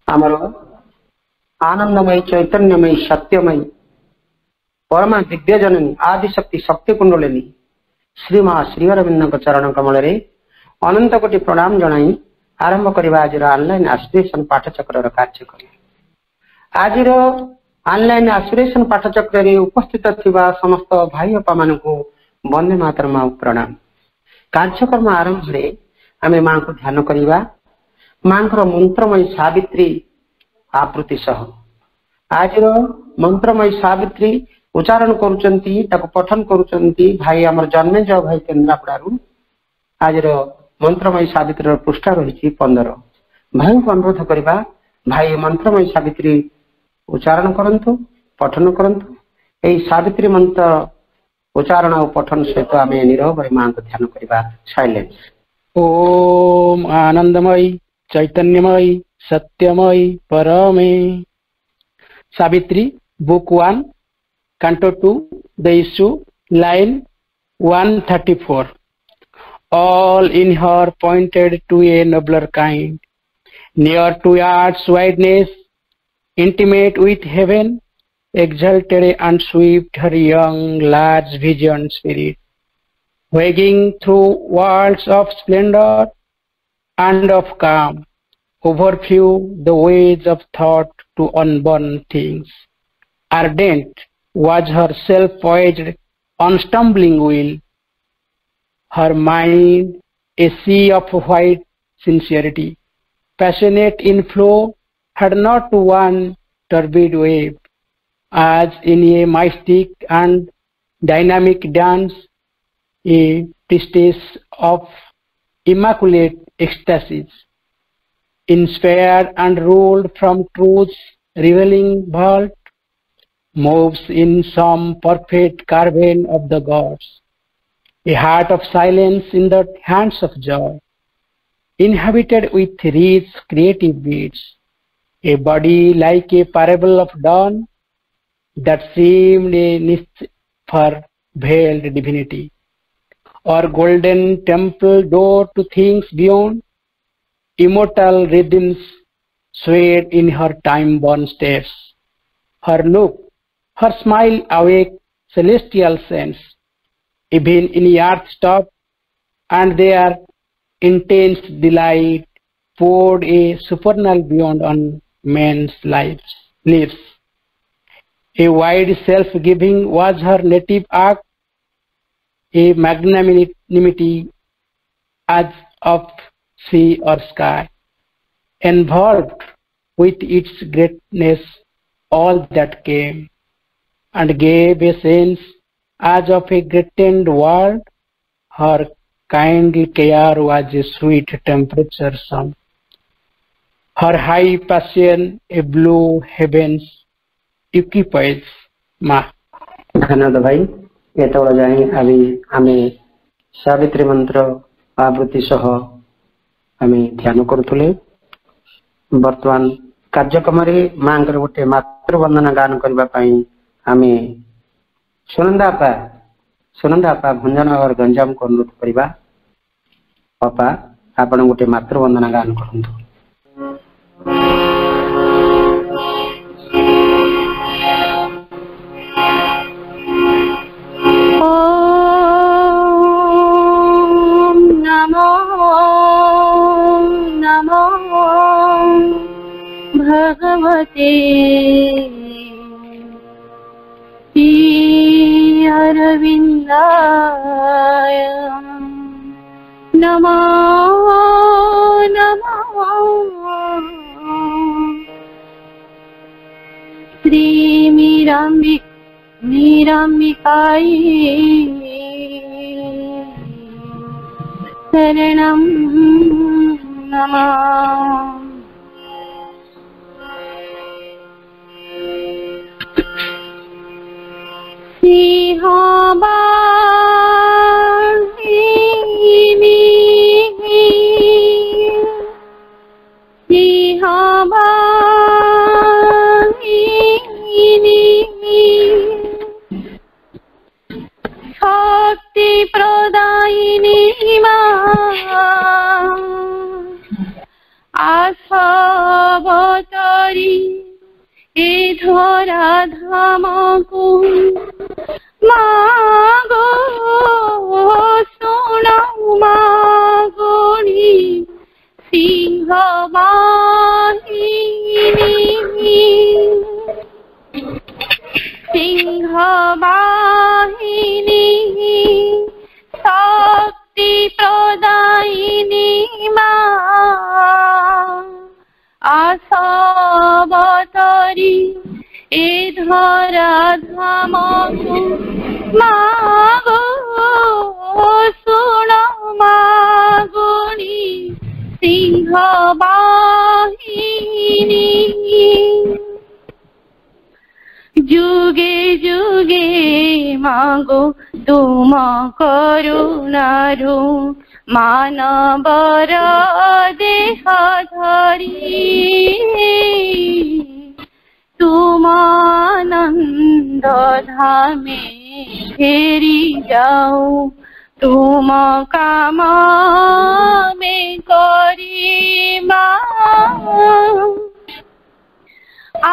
आमर आनंदमयी चैतन्यमयी सत्यमयी परमा दिव्य जननी आदिशक्ति शक्ति कुंडलिनी श्री माँ श्री अरविंद चरण कमल अनंत कोटि प्रणाम जनाई आरंभ करवा आज ऑनलाइन एस्पिरेशन पाठचक्र कार्यक्रम। आज ऑनलाइन एस्पिरेशन पाठचक्र उपस्थित थिबा समस्त भाई अपा मानकु वंदे मातरम प्रणाम। कार्यक्रम आरंभ रे आमे मां को ध्यान करवा मां मंत्रमयी सावित्री आवृत्ति सह आज मंत्रमयी सावित्री उच्चारण करुचंती ताको पठन करुचंती भाई आमर जन्मेजय भाई केन्द्रापड़ारू। आज मंत्रमयी सावित्री पृष्ठा रही 15 भाई को अनुरोध करवा भाई मंत्रमयी सावित्री उच्चारण करंतु पठन करंतु। एई सावित्री मंत्र उच्चारण और पठन सहित आम निरव मां को ध्यान करवा। साइलेंस। ओम आनंदमयी चैतन्यमयी सत्यमयी परमे। Savitri book 1 Canto 2 The Issue line 134। All in her pointed to a nobler kind, near to earth's wideness, intimate with heaven, exalted and swept her young large vision spirit, wagging through worlds of splendor and of calm, overflew the waves of thought to unborn things. Ardent was her self-poised, unstumbling will, her mind a sea of white sincerity, passionate in flow, had not one turbid wave, as in a mystic and dynamic dance, a priestess of immaculate ecstasies, inspired and ruled from truth's revealing vault, moves in some perfect carven of the gods, a heart of silence in the hands of joy, inhabited with rich creative beats, a body like a parable of dawn that seemed a niche for veiled divinity, or golden temple door to things beyond, immortal rhythms swayed in her time-born steps, her look, her smile awake celestial sense, even in earth's top, and their intense delight poured a supernal beyond on men's lives. A wide self-giving was her native act, a magnanimity as of sea or sky, involved with its greatness all that came, and gave a sense as of a greatened world. Her kindly care was a sweet temperature sun, her high passion a blue heavens equipoise ma। धन्यवाद भाई। ये जाए अभी आम सावित्री मंत्र आवृत्ति सह आम ध्यान करुले। बर्तमान कार्यक्रम माँ गोटे मातृवंदना गान करने आम सुनंदा आपा भंजनगर गंजाम को अनुरोध करवा। अपा आपण गोटे मातृवंदना गान करंतु। भगवते अरविन्दाय नमः नमः। श्री मीराम्बिकायै शरणं नमः। शक्ति प्रदायिनी मा আসবতরি এ ধরা ধামকু মাগো শোনাও মাগনি সিংহ বাহিনী সিংহ বাহিনী শক্তি প্রদায়িনী মা আসবতরি এ ধরা ধামকু মাগো শোনাও মাগনি সিংহ বাহিনী যুগে যুগে মাগো তুম করুণারু মানবর দেহ ধরি তুমানন্দ ধামে ফেরি যাও তুম কাম মে করি মা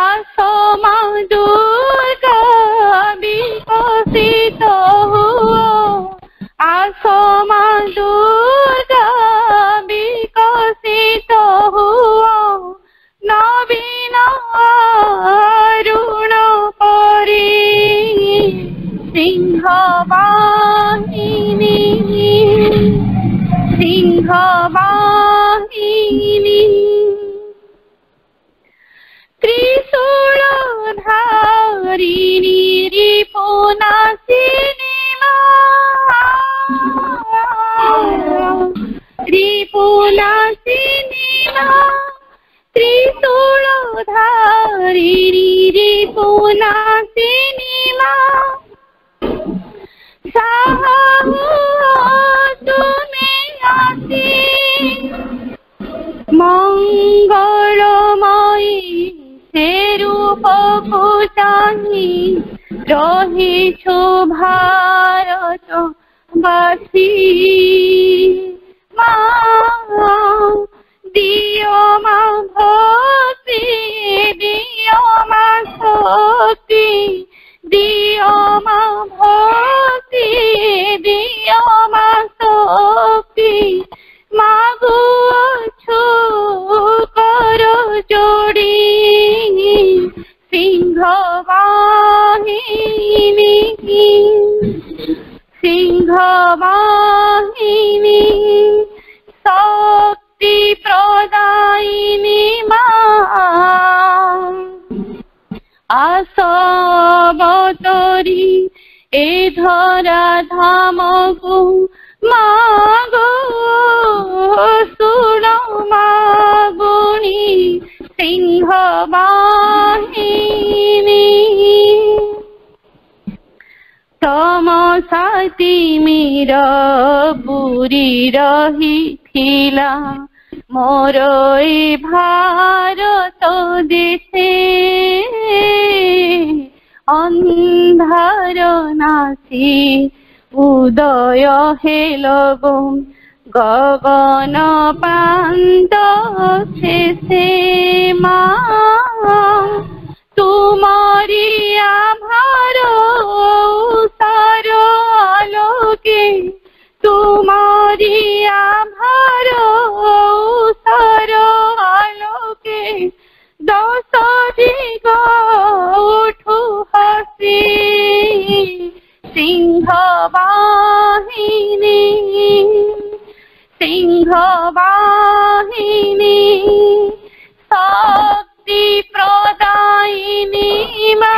আসো মা দুর্গা বিকশিত হুও আসো মা দুর্গা বিকশিত হুও নবীন অরুণ পরি সিংহ বাহিনী সিংহ বাহিনী ত্রিশূল ধারিণী রিপুনাশিনী মা রিপুনাশিনী মা ত্রিশূল ধারিণী রিপুনাশিনী মা সাহু তুমি আসি মঙ্গলময়ী সে রূপকু চাহি রহিছু ভারত বাসী মা দিও মা ভক্তি দিও মা শক্তি দিও মা ভক্তি দিও মা শক্তি মাগো ছো করো জোড়ি সিংহ বাহিনী সিংহ বাহিনী শক্তি প্রদায়িনী মা আসবতরি এ ধরা ধামকু মাগো শোনাও মাগনি সিংহ বাহিনী তমসাতি মীর বুড়ি রহিছিলা মোর এ ভারত দেশে অন্ধার নাসি উদয় হেল গগন প্রান্ত শেষে মা তুমারি আভার উষার আলোকে তুমারি আভার উষার আলোকে দশ দিগ উঠু হাসি সিংহ বাহিনী সিংহ বাহিনী শক্তি প্রদায়িনী মা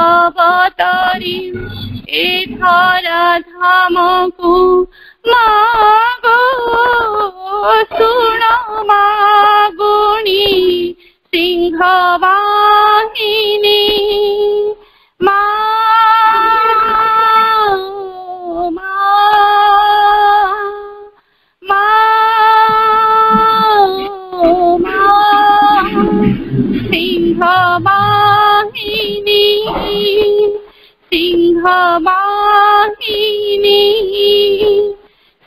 আসবতরি এ ধরা ধামকু মাগো শোনাও মাগনি সিংহ বাহিনী মা সিংহ বাহিনী সিংহ বাহিনী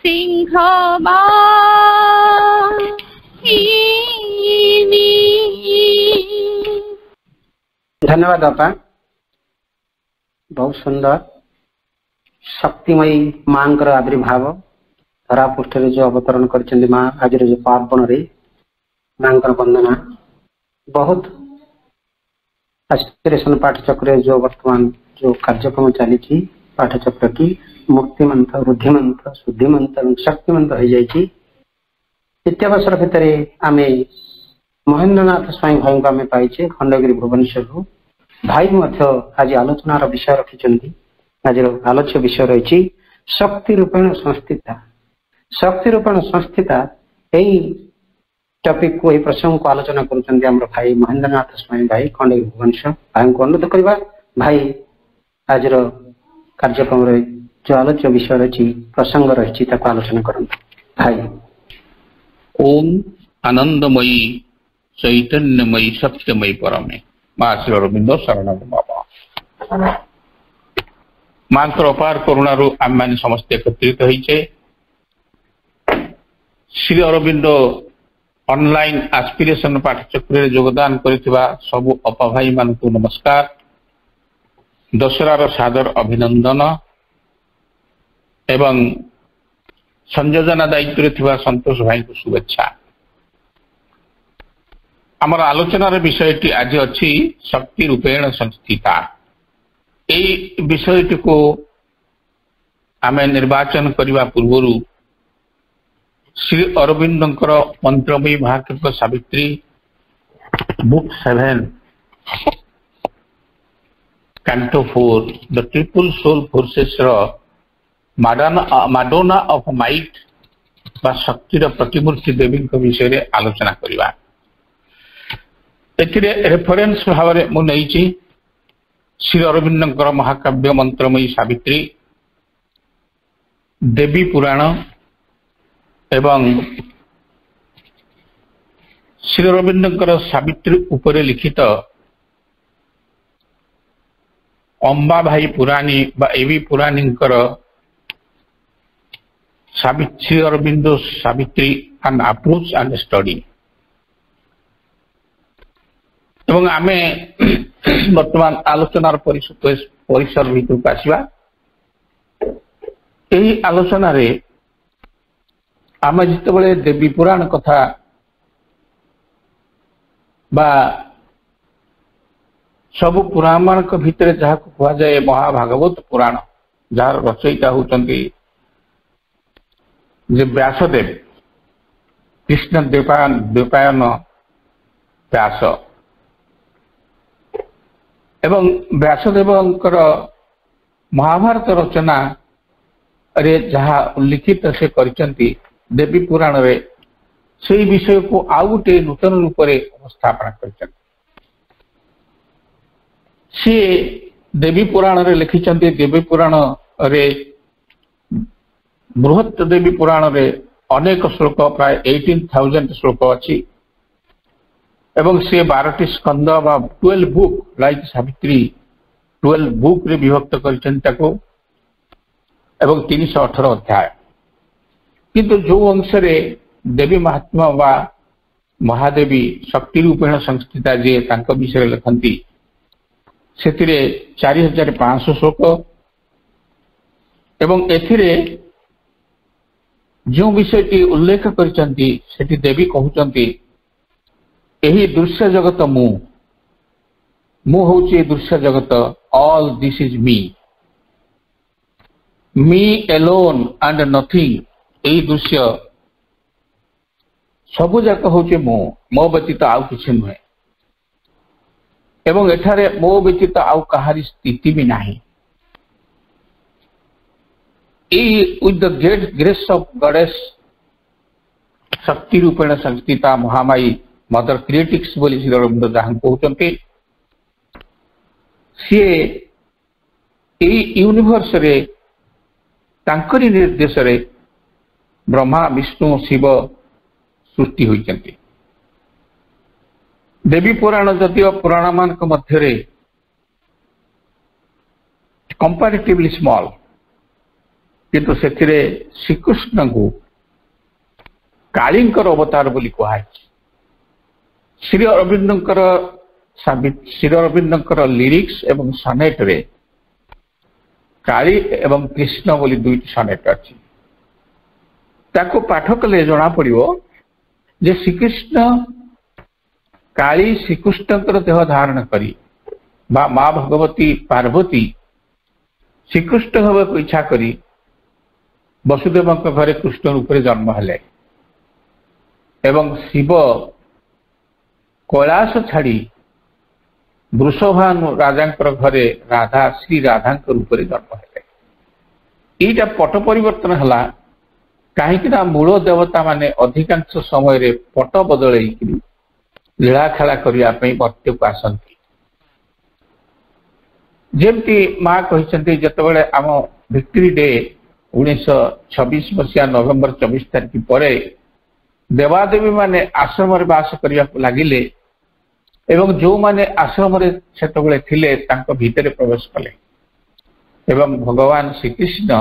সিংহ বাহিনী धन्यवाद आपा, बहुत सुंदर शक्तिमयी मां आविर्भाव धरा पृष्ठ जो अवतरण कर माँ आज जो पार्वण रे मां वंदना बहुत एस्पिरेशन पाठचक्र जो वर्तमान जो कार्यक्रम चली पाठचक्र की मुक्ति मंत्र वृद्धि मंत्र शुद्धि मंत्र शक्ति मंत्र हो जाए इत्यावसर भितर आम महेंद्रनाथ स्वाई भाई को आम पाइचे खंडगिरी भुवनेश्वर भाई आज आलोचनार विषय रखिंट आज आलोच्य विषय रही शक्ति रूपेण संस्थिता शक्ति रूपेण संस्थिता यही टॉपिक को प्रसंग को आलोचना कर भाई महेंद्रनाथ स्वाई भाई खंडगिरी भुवनेश्वर भाई को अनुरोध करवा भाई आज कार्यक्रम जो आलोच्य विषय रही प्रसंग रही आलोचना करूँ भाई। ओम आनंदमयी चैतन्यमयी सत्यमयी परमे माँ श्री अरविंद शरण बाबा माँ अपार करुणारू आम मैंने समस्त एकत्रित होइछे श्री अरविंद ऑनलाइन एस्पिरेशन पाठचक्र योगदान करिथिबा सबु अपा भाई मानकु नमस्कार दशरार सादर अभिनंदन एवं संयोजना दायित्व थिबा संतोष भाई को शुभेच्छा। आमर आलोचनार विषयटी आज अच्छी शक्ति रूपेण संस्थिता यही विषयटी को आम निर्वाचन करने पूर्व श्री अरविंदर मंत्रमयी महाकृत Savitri book 7 canto 4 the triple soul forces Madonna of might बा शक्तिर प्रतिमूर्ति देवी विषय में आलोचना करवा रेफरेंस भाव में मुझे श्री अरविंदर महाकाव्य मंत्रमयी सावित्री देवी पुराण एवं श्री अरविंदर सावित्री उपरे लिखित अंबा भाई पुराणी बा एवी पुराणी Shri Aurobindo Savitri and approach and study एवं आमे वर्तमान आलोचनार परिसर भीतर आसवा यही आलोचन आम जिते देवी पुराण कथा बा सबु पुराण भितर जहाँ कह जाए महाभागवत पुराण जार रचयिता होती व्यासदेव कृष्ण द्वैपायन व्यास एवं व्यासदेवंकर महाभारत रचना रे जहाँ उल्लिखित से करचंती देवी पुराण रे से विषय को आउ गोटे नूतन रूप से उपस्थापना करचंती सी देवी पुराण रे लिखिचंती देवी पुराण रे बृहत देवी पुराण रे अनेक श्लोक प्राय 18,000 श्लोक अच्छी एवं से 12टी स्कंद बा 12 बुक लाइक सावित्री 12 बुक रे विभक्त करको एवं 318 अध्याय किंतु जो अंश रे देवी महात्मा बा महादेवी शक्ति रूपेण संस्थिता जे तांको विषय लिखंती से 4500 श्लोक एवं एथिरे जो विषयटी उल्लेख करचंती सेठी देवी कहउचंती एही दृश्य जगत मु होची दृश्य जगत all this is me alone and nothing एही दृश्य सबु जाक होची मो व्यतीत आउ किछि नुहे एवं एठारे मो व्यतीत आउ कहारी स्थिति भी नाही with the great grace of goddess शक्ति रूपेण संस्थिता महामाई मदर क्रिएटिक्स बोली श्री अरविंद जहाँ कहते सी यूनिवर्स रे तांकरी निर्देश रे ब्रह्मा विष्णु शिव सृष्टि होइचंती देवी पुराण जदिव पुराण मान मध्य कंपैरेटिवली स्मॉल किंतु से श्रीकृष्ण को कालींकर अवतार बोली कहुई श्री अरविंदर ଶ୍ରୀ ଅରବିନ୍ଦଙ୍କର ଲିରିକ୍ସ ଏବଂ ସନେଟ ରେ କାଳୀ ଏବଂ କୃଷ୍ଣ ବୋଲି ଦୁଇଟି ସନେଟ ଅଛି। ତାକୁ ପାଠ କଲେ ଜଣା ପଡିବ ଯେ ଶ୍ରୀକୃଷ୍ଣ କାଳୀ ଶ୍ରୀକୃଷ୍ଣଙ୍କର ଦେହ ଧାରଣ କରି ବା ମା ଭଗବତୀ ପାର୍ବତୀ ଶ୍ରୀକୃଷ୍ଣ ହେବାକୁ ଇଚ୍ଛା କରି ବସୁଦେବଙ୍କ ଘରେ କୃଷ୍ଣ ରୂପରେ ଜନ୍ମ ହେଲେ ଏବଂ ଶିବ କୈଳାସ ଛାଡ଼ି ବୃଷଭାନୁ ରାଜାଙ୍କର ଘରେ ରାଧା ଶ୍ରୀ ରାଧାଙ୍କ ରୂପରେ ଜନ୍ମ ହେଲେ। ଏଇଟା ପଟ ପରିବର୍ତ୍ତନ ହେଲା କାହିଁକି ନା ମୂଳ ଦେବତା ମାନେ ଅଧିକାଂଶ ସମୟରେ ପଟ ବଦଳେଇକି ଲୀଳାଖେଳା କରିବା ପାଇଁ ମର୍ତ୍ତ୍ୟକୁ ଆସନ୍ତି। ଯେମିତି ମା କହିଛନ୍ତି ଯେତେବେଳେ ଆମ ଭିକ୍ଟୋରୀ ଡେ 1926 ମସିହା ନଭେମ୍ବର 24 ତାରିଖ ପରେ ଦେବାଦେବୀ ମାନେ ଆଶ୍ରମରେ ବାସ କରିବାକୁ ଲାଗିଲେ ଏବଂ ଯେଉଁମାନେ ଆଶ୍ରମରେ ସେତେବେଳେ ଥିଲେ ତାଙ୍କ ଭିତରେ ପ୍ରବେଶ କଲେ ଏବଂ ଭଗବାନ ଶ୍ରୀକୃଷ୍ଣ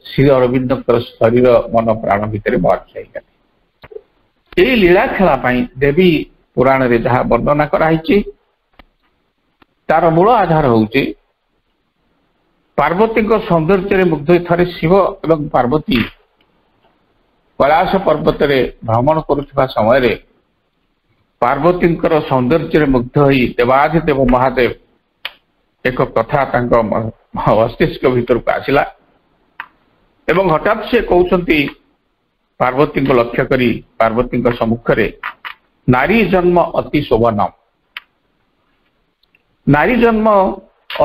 ଶ୍ରୀ ଅରବିନ୍ଦଙ୍କର ଶରୀର ମନ ପ୍ରାଣ ଭିତରେ ମର୍ଜ ହେଇଗଲେ। ଏହି ଲୀଳା ଖେଳା ପାଇଁ ଦେବୀ ପୁରାଣରେ ଯାହା ବର୍ଣ୍ଣନା କରାଯାଇଛି ତାର ମୂଳ ଆଧାର ହେଉଛି ପାର୍ବତୀଙ୍କ ସୌନ୍ଦର୍ଯ୍ୟରେ ମୁଗ୍ଧ ଥରେ ଶିବ ଏବଂ ପାର୍ବତୀ କୈଳାସ ପର୍ବତରେ ଭ୍ରମଣ କରୁଥିବା ସମୟରେ ପାର୍ବତୀଙ୍କର ସୌନ୍ଦର୍ଯ୍ୟରେ ମୁଗ୍ଧ ହୋଇ ଦେବାଧିଦେବ ମହାଦେବ ଏକ କଥା ତାଙ୍କ ମସ୍ତିଷ୍କ ଭିତରକୁ ଆସିଲା ଏବଂ ହଠାତ୍ ସେ କହୁଛନ୍ତି ପାର୍ବତୀଙ୍କୁ ଲକ୍ଷ୍ୟ କରି ପାର୍ବତୀଙ୍କ ସମ୍ମୁଖରେ ନାରୀ ଜନ୍ମ ଅତି ଶୋଭନମ। ନାରୀ ଜନ୍ମ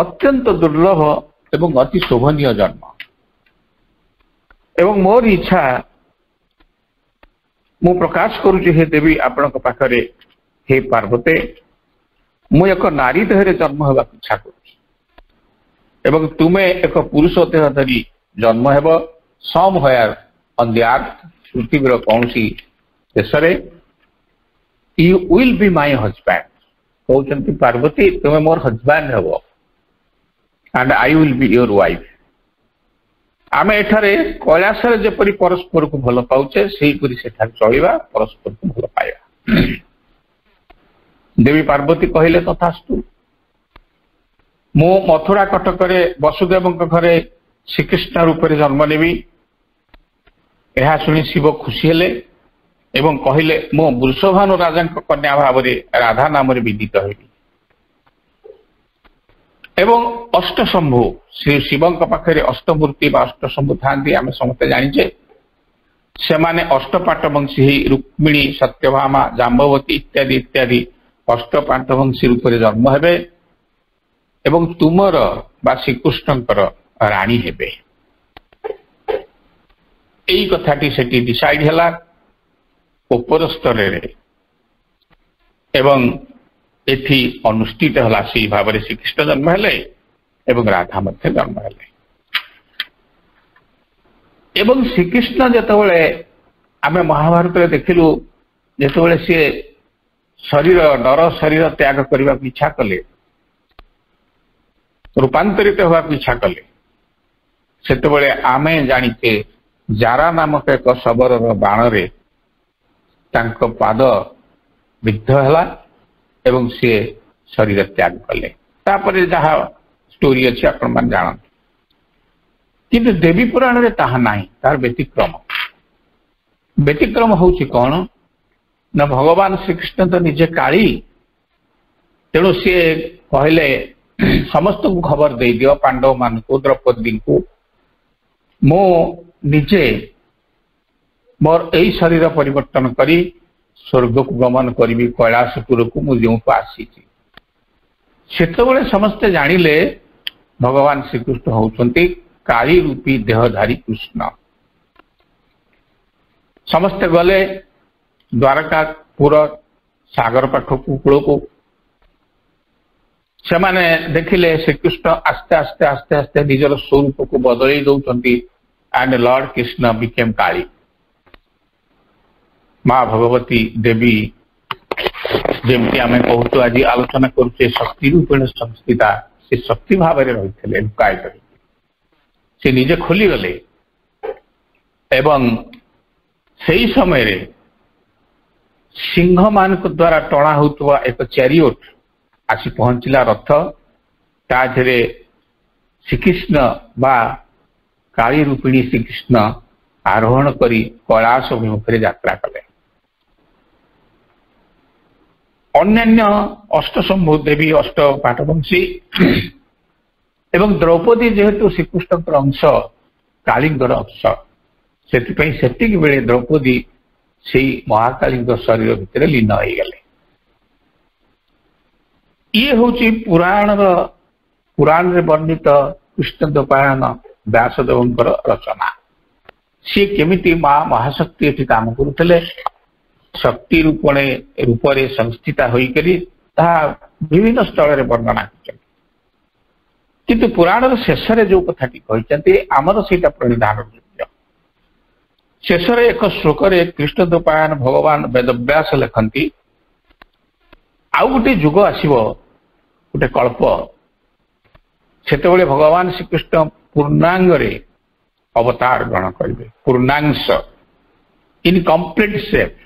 ଅତ୍ୟନ୍ତ ଦୁର୍ଲଭ ଏବଂ ଅତି ଶୋଭନୀୟ ଜନ୍ମ ଏବଂ ମୋର ଇଚ୍ଛା ମୁଁ ପ୍ରକାଶ କରୁଛି ହେ ଦେବୀ ଆପଣଙ୍କ ପାଖରେ ହେ ପାର୍ବତୀ ମୁଁ ଏକ ନାରୀ ଦେହରେ ଜନ୍ମ ହେବାକୁ ଇଚ୍ଛା କରୁଛି ଏବଂ ତୁମେ ଏକ ପୁରୁଷ ଦେହ ଧରି ଜନ୍ମ ହେବ ସମ୍ ହୟାର ଅନ୍ ଦି ଆର୍ଥ ପୃଥିବୀର କୌଣସି ଦେଶରେ you will be my husband କହୁଛନ୍ତି ପାର୍ବତୀ ତୁମେ ମୋର ହଜବ୍ୟାଣ୍ଡ ହେବ and I will be your wife। ଆମେ ଏଠାରେ କୈଳାସରେ ଯେପରି ପରସ୍ପରକୁ ଭଲ ପାଉଛେ ସେହିପରି ସେଠାରେ ଚଳିବା ପରସ୍ପରକୁ ଭଲ ପାଇବା। ଦେବୀ ପାର୍ବତୀ କହିଲେ ତଥାସ୍ତୁ। ମୁଁ ମଥୁରା କଟକରେ ବସୁଦେବଙ୍କ ଘରେ ଶ୍ରୀକୃଷ୍ଣ ରୂପରେ ଜନ୍ମ ନେବି। ଏହା ଶୁଣି ଶିବ ଖୁସି ହେଲେ ଏବଂ କହିଲେ ମୁଁ ବୃଷଭାନୁ ରାଜାଙ୍କ କନ୍ୟା ଭାବରେ ରାଧା ନାମରେ ବିଦିତ ହେବି ଏବଂ ଅଷ୍ଟଶମ୍ଭୁ ଶ୍ରୀ ଶିବଙ୍କ ପାଖରେ ଅଷ୍ଟମୂର୍ତ୍ତି ବା ଅଷ୍ଟଶମ୍ଭୁ ଥାନ୍ତି ଆମେ ସମସ୍ତେ ଜାଣିଛେ। ସେମାନେ ଅଷ୍ଟପାଟବଂଶୀ ହେଇ ରୁକ୍ମିଣୀ ସତ୍ୟଭାମା ଜାମ୍ବବତୀ ଇତ୍ୟାଦି ଇତ୍ୟାଦି ଅଷ୍ଟପାଟବଂଶୀ ରୂପରେ ଜନ୍ମ ହେବେ ଏବଂ ତୁମର ବା ଶ୍ରୀକୃଷ୍ଣଙ୍କର ରାଣୀ ହେବେ। ଏଇ କଥାଟି ସେଠି ଡିସାଇଡ୍ ହେଲା ଉପର ସ୍ତରରେ ଏବଂ ଏଠି ଅନୁଷ୍ଠିତ ହେଲା ସେହି ଭାବରେ ଶ୍ରୀକୃଷ୍ଣ ଜନ୍ମ ହେଲେ ଏବଂ ରାଧା ମଧ୍ୟ ଜନ୍ମ ହେଲେ ଏବଂ ଶ୍ରୀକୃଷ୍ଣ ଯେତେବେଳେ ଆମେ ମହାଭାରତରେ ଦେଖିଲୁ ଯେତେବେଳେ ସିଏ ନର ଶରୀର ତ୍ୟାଗ କରିବାକୁ ଇଚ୍ଛା କଲେ ରୂପାନ୍ତରିତ ହେବାକୁ ଇଚ୍ଛା କଲେ ସେତେବେଳେ ଆମେ ଜାଣିଛେ ଜାରା ନାମକ ଏକ ଶବରର ବାଣରେ ତାଙ୍କ ପାଦ ବିଦ୍ଧ ହେଲା ଏବଂ ସିଏ ଶରୀର ତ୍ୟାଗ କଲେ। ତାପରେ ଯାହା ଷ୍ଟୋରି ଅଛି ଆପଣମାନେ ଜାଣନ୍ତି କିନ୍ତୁ ଦେବୀ ପୁରାଣରେ ତାହା ନାହିଁ ତାର ବ୍ୟତିକ୍ରମ ହେଉଛି କଣ ନା ଭଗବାନ ଶ୍ରୀକୃଷ୍ଣ ତ ନିଜେ କାଳୀ ତେଣୁ ସିଏ କହିଲେ ସମସ୍ତଙ୍କୁ ଖବର ଦେଇଦିଅ ପାଣ୍ଡବ ମାନଙ୍କୁ ଦ୍ରୌପଦୀଙ୍କୁ ମୁଁ ନିଜେ ମୋର ଏଇ ଶରୀର ପରିବର୍ତ୍ତନ କରି ସ୍ୱର୍ଗକୁ ଗମନ କରିବି କୈଳାସପୁରକୁ ମୁଁ ଯେଉଁଠୁ ଆସିଛି। ସେତେବେଳେ ସମସ୍ତେ ଜାଣିଲେ ଭଗବାନ ଶ୍ରୀକୃଷ୍ଣ ହେଉଛନ୍ତି କାଳୀ ରୂପୀ ଦେହଧାରୀ କୃଷ୍ଣ। ସମସ୍ତେ ଗଲେ ଦ୍ୱାରକାପୁର ସାଗର ପାଖକୁ କୂଳକୁ ସେମାନେ ଦେଖିଲେ ଶ୍ରୀକୃଷ୍ଣ ଆସ୍ତେ ଆସ୍ତେ ଆସ୍ତେ ଆସ୍ତେ ନିଜର ସ୍ୱରୂପକୁ ବଦଳେଇ ଦଉଛନ୍ତି and Lord Krishna became Kali. ମା ଭଗବତୀ ଦେବୀ ଯେମିତି ଆମେ କହୁଛୁ ଆଜି ଆଲୋଚନା କରୁଛେ ଶକ୍ତି ରୂପେଣ ସଂସ୍ଥିତା ସେ ଶକ୍ତି ଭାବରେ ରହିଥିଲେ ଲୁକାୟ କରି ସେ ନିଜେ ଖୋଲିଗଲେ ଏବଂ ସେହି ସମୟରେ ସିଂହମାନଙ୍କ ଦ୍ୱାରା ଟଣା ହେଉଥିବା ଏକ ଚ୍ୟାରିଅଟ आसी पहुंचला रथ ताधरे श्रीकृष्ण बा काली रूपिणी श्रीकृष्ण आरोहण करी कैलाश अभिमुखे यात्रा कले। अन्यान्य अष्टशंभु देवी अष्ट पाटवंशी एवं द्रौपदी जेहेतु श्रीकृष्ण अंश कालिंगर अंश से बेले द्रौपदी से महाकाली शरीर भितर लीन हो गले। ये हूँ पुराण रे वर्णित कृष्ण द्वैपायन व्यासदेव रचना। सी केमिति माँ महाशक्ति एठी काम करुले शक्ति रूपरे संस्थिता होइकरी विभिन्न स्थल वर्णना कर किंतु पुराण शेष जो कथाटी कहते आमर से प्रणिधान योग्य। शेष एक श्लोक कृष्ण द्वैपायन भगवान वेदव्यास लिखती आउ गोटे जुग आसव गोटे कल्प से भगवान श्रीकृष्ण पूर्णांगरे अवतार ग्रहण करेंगे पूर्णांश in complete shape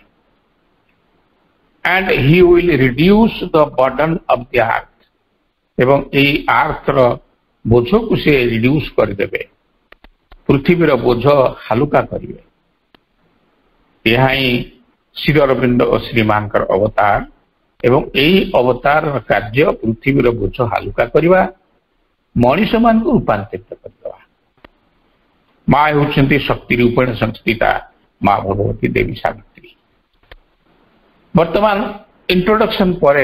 and he will reduce the burden of the earth एवं यही अर्थ बोझ को से रिड्यूस करदे पृथ्वीर बोझ हालुका करेंगे। यह श्री अरविंद और श्रीमान अवतार एवं यही अवतार कार्य पृथ्वीर बोझ हालुका करवा मनीष मान को रूपांतरित करदे। माँ होती शक्ति रूपेण संस्थिता माँ भगवती देवी सावित्री। वर्तमान इंट्रोडक्शन पर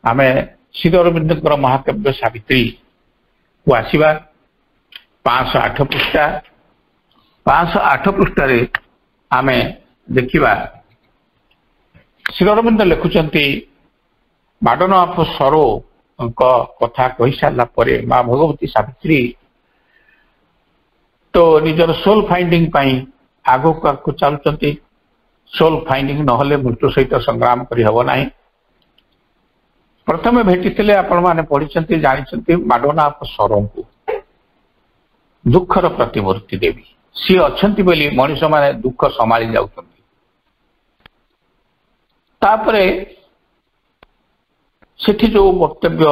आम श्री अरविंद महाकाव्य सावित्री को आसवा 508 पृष्ठा 508 पृष्ठारे आम देखा श्री अरविंद लिखुंट माडनाथ सरो कथा कही सारा माँ भगवती सावित्री तो निजर सोल फाइंडिंग आगो चलुंट सोल फाइंडिंग नहले मृत्यु सहित संग्राम करना। प्रथम भेटी आपण मैंने पढ़ी जानी माडनाथ सर को दुखर प्रतिमूर्ति देवी सी अच्छा मनीष माने दुख संभाली जाऊँ। सेठी जो वक्तव्य